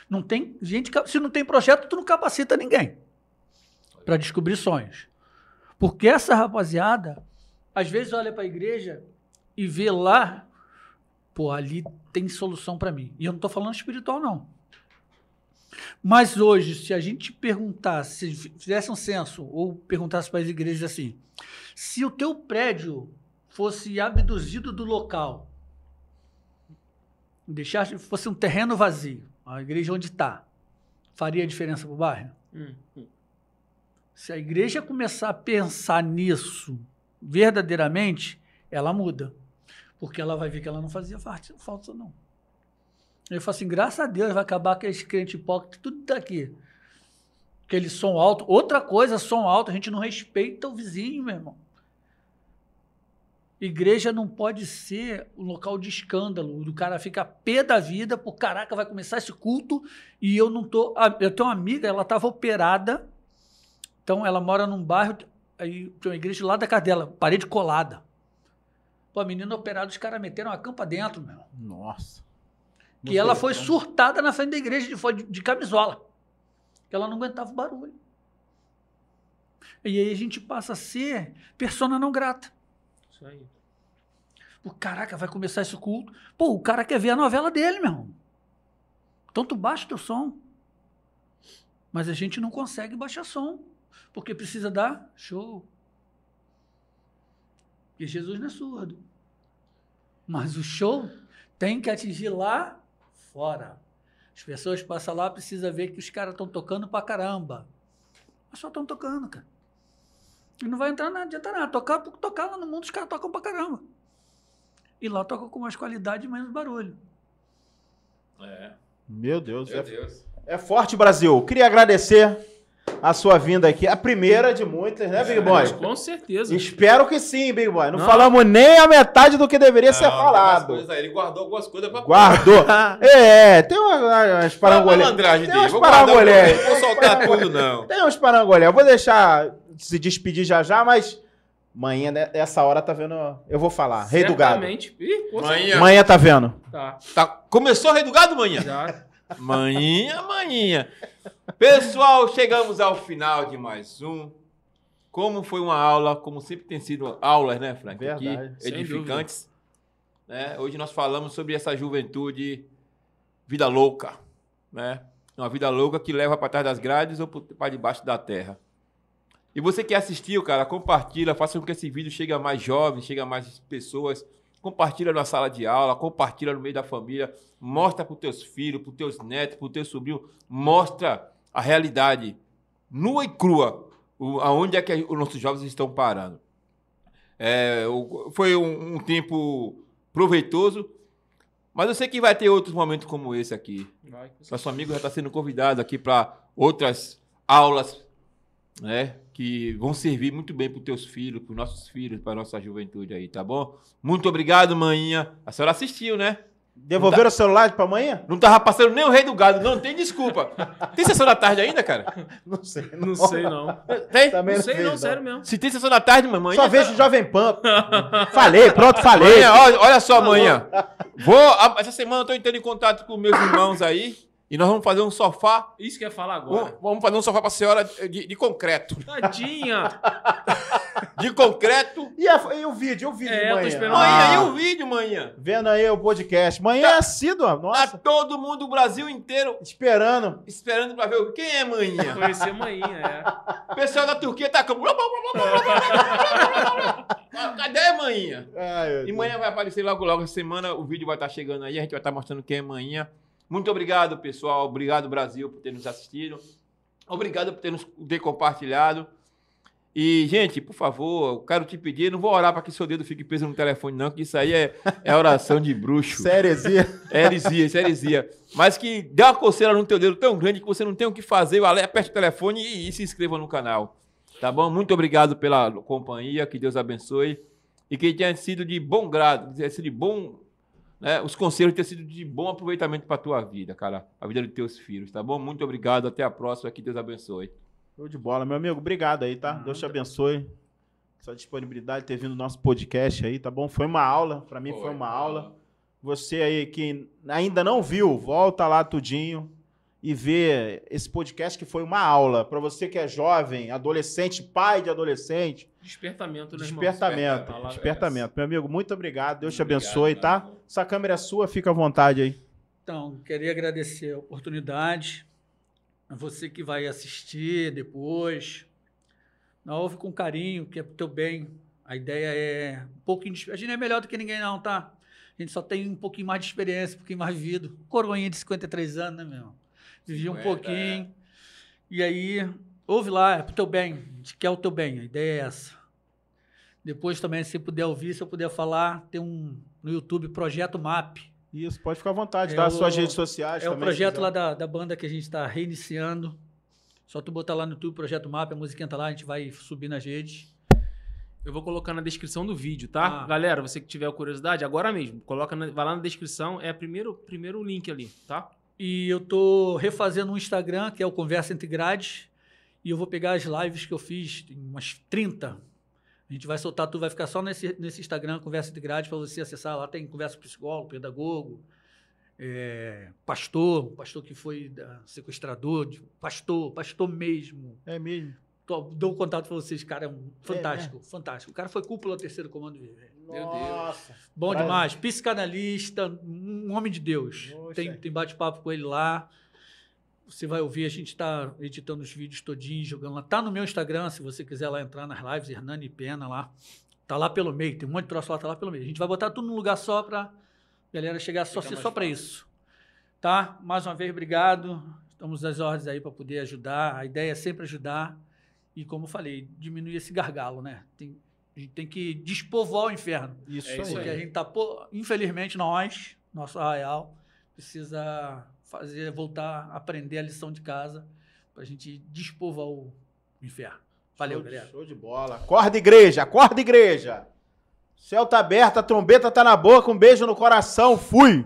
Não tem gente... Se não tem projeto, tu não capacita ninguém para descobrir sonhos. Porque essa rapaziada, às vezes olha para a igreja e vê lá, pô, ali tem solução para mim. E eu não estou falando espiritual, não. Mas hoje, se a gente perguntasse, se fizesse um censo, ou perguntasse para as igrejas assim, se o teu prédio fosse abduzido do local, fosse um terreno vazio, a igreja onde está, faria diferença para o bairro? Se a igreja começar a pensar nisso verdadeiramente, ela muda. Porque ela vai ver que ela não fazia falta, não. Eu falo assim, graças a Deus vai acabar aqueles crentes hipócritas, tudo daqui. Aquele som alto. Outra coisa, som alto, a gente não respeita o vizinho, meu irmão. Igreja não pode ser um local de escândalo, do cara fica pé da vida, por caraca, vai começar esse culto e eu não tô... Eu tenho uma amiga, ela estava operada, então ela mora num bairro, aí tem uma igreja lá da casa dela, parede colada. Pô, a menina operada, os caras meteram a campa dentro, meu. Nossa. Que ela foi surtada na frente da igreja de camisola. Que ela não aguentava o barulho. E aí a gente passa a ser persona não grata. Isso aí. Pô, caraca, vai começar esse culto. Pô, o cara quer ver a novela dele, meu irmão. Então tu baixa o teu som. Mas a gente não consegue baixar som. Porque precisa dar show. Porque Jesus não é surdo. Mas o show tem que atingir lá fora. As pessoas passam lá, precisam ver que os caras estão tocando pra caramba. Mas só estão tocando, cara. E não vai entrar nada, adianta nada. Tocar lá no mundo, os caras tocam pra caramba. E lá tocam com mais qualidade e menos barulho. Meu Deus. Meu Deus. É forte, Brasil. Queria agradecer a sua vinda aqui. A primeira de muitas, né, Big Boy? Com certeza. Espero que sim, Big Boy. Não falamos nem a metade do que deveria ser falado. Ele guardou algumas coisas pra... Guardou. Tem umas parangolés. Tem umas parangolés. Não vou soltar tudo, não. Tem uns parangolés. Eu vou deixar se despedir já, mas manhã, essa hora, tá vendo? Eu vou falar. Rei do Gado. Manhã tá vendo. Tá. Começou o Rei do Gado, manhã? Já. Manhã. Pessoal, chegamos ao final de mais um. Como foi uma aula, como sempre tem sido aulas, né, Frank? Verdade. Aqui, edificantes. Né? Hoje nós falamos sobre essa juventude, vida louca. Né? Uma vida louca que leva para trás das grades ou para debaixo da terra. E você que assistiu, cara, compartilha, faça com que esse vídeo chegue a mais jovens, chegue a mais pessoas. Compartilha na sala de aula, compartilha no meio da família, mostra para os teus filhos, para os teus netos, para o teu sobrinho, mostra a realidade nua e crua, aonde é que os nossos jovens estão parando. Foi um tempo proveitoso, mas eu sei que vai ter outros momentos como esse aqui. Nosso amigo já está sendo convidado aqui para outras aulas, né? Que vão servir muito bem para os teus filhos, para os nossos filhos, para a nossa juventude aí, tá bom? Muito obrigado, manhinha. A senhora assistiu, né? Devolveram o celular pra manhã? Não tava passando nem o Rei do Gado, não tem desculpa. Tem sessão da tarde ainda, cara? Não sei. Não sei, não. Tem? Também Não sei, vejo, não, sério mesmo. Se tem sessão da tarde, mamãe. Só vejo o Jovem Pan. Falei. Manhã, olha só, manhã. Essa semana eu tô entrando em contato com meus irmãos aí. E nós vamos fazer um sofá. Isso que eu ia falar agora. Vamos fazer um sofá pra senhora de concreto. Tadinha. De concreto. E o vídeo de manhã? Eu tô esperando. Manhã, e o vídeo, manhã? Vendo aí o podcast. Manhã é assídua. Nossa. Tá todo mundo, o Brasil inteiro, Esperando pra ver quem é manhã. Conhecer manhã, O pessoal da Turquia tá como... Cadê manhã? E manhã vai aparecer logo essa semana. O vídeo vai estar chegando aí. A gente vai estar mostrando quem é manhã. Muito obrigado, pessoal. Obrigado, Brasil, por ter nos assistido. Obrigado por ter compartilhado. E, gente, por favor, eu quero te pedir, não vou orar para que seu dedo fique preso no telefone, não, que isso aí é oração de bruxo. Heresia. Heresia. Mas que dê uma coceira no teu dedo tão grande que você não tem o que fazer, aperte o telefone e se inscreva no canal. Tá bom? Muito obrigado pela companhia, que Deus abençoe. E que tenha sido de bom grado, tenha sido de bom... Né, os conselhos tenham sido de bom aproveitamento para a tua vida, cara. A vida dos teus filhos, tá bom? Muito obrigado. Até a próxima. Que Deus abençoe. Show de bola, meu amigo. Obrigado aí, tá? Deus te abençoe. sua disponibilidade, ter vindo no nosso podcast aí, tá bom? Foi uma aula, para mim foi uma aula. Você aí que ainda não viu, volta lá tudinho e vê esse podcast que foi uma aula. Para você que é jovem, adolescente, pai de adolescente. Despertamento, né, irmão? Despertamento. Meu amigo, muito obrigado. Deus te abençoe, tá? Essa câmera é sua, fica à vontade aí. Então, queria agradecer a oportunidade. A você que vai assistir depois. Ouve com carinho, que é pro teu bem. A ideia é um pouquinho de... A gente não é melhor do que ninguém não, tá? A gente só tem um pouquinho mais de experiência, um pouquinho mais vivido. Coroinha de 53 anos, né, meu? Vivi um pouquinho. E aí, ouve lá, é pro teu bem. A gente quer o teu bem, a ideia é essa. Depois também, se puder ouvir, se eu puder falar, tem no YouTube, Projeto MAP. Isso, pode ficar à vontade, dá as suas redes sociais também. É o projeto lá da banda que a gente está reiniciando. Só tu botar lá no YouTube, Projeto MAP, a musiquinha tá lá, a gente vai subir nas redes. Eu vou colocar na descrição do vídeo, tá? Galera, você que tiver curiosidade, agora mesmo, vai lá na descrição, é o primeiro link ali, tá? E eu tô refazendo um Instagram, que é o Conversa Entre Grades, e eu vou pegar as lives que eu fiz, tem umas 30. A gente vai soltar tudo, vai ficar só nesse Instagram, Conversa Entre Grades, para você acessar. Lá tem conversa com psicólogo, pedagogo, pastor que foi sequestrador, pastor mesmo. É mesmo. Dou um contato para vocês, cara, fantástico. O cara foi cúpula do 3º comando. Meu Deus. Bom demais. Psicanalista, um homem de Deus. Tem bate-papo com ele lá. Você vai ouvir, a gente está editando os vídeos todinhos, jogando lá. Tá no meu Instagram, se você quiser lá entrar nas lives, Hernani Pena lá. Tá lá pelo meio, tem um monte de troço lá, tá lá pelo meio. A gente vai botar tudo num lugar só para galera chegar só para isso. Tá? Mais uma vez, obrigado. Estamos às ordens aí para poder ajudar. A ideia é sempre ajudar. E como eu falei, diminuir esse gargalo, né? A gente tem que despovoar o inferno. Isso aí. Porque a gente tá, infelizmente, nosso Arraial, precisa voltar a aprender a lição de casa pra gente despovoar o inferno. Valeu, galera. Show de bola. Acorda, igreja! Acorda, igreja! O céu tá aberto, a trombeta tá na boca, um beijo no coração. Fui!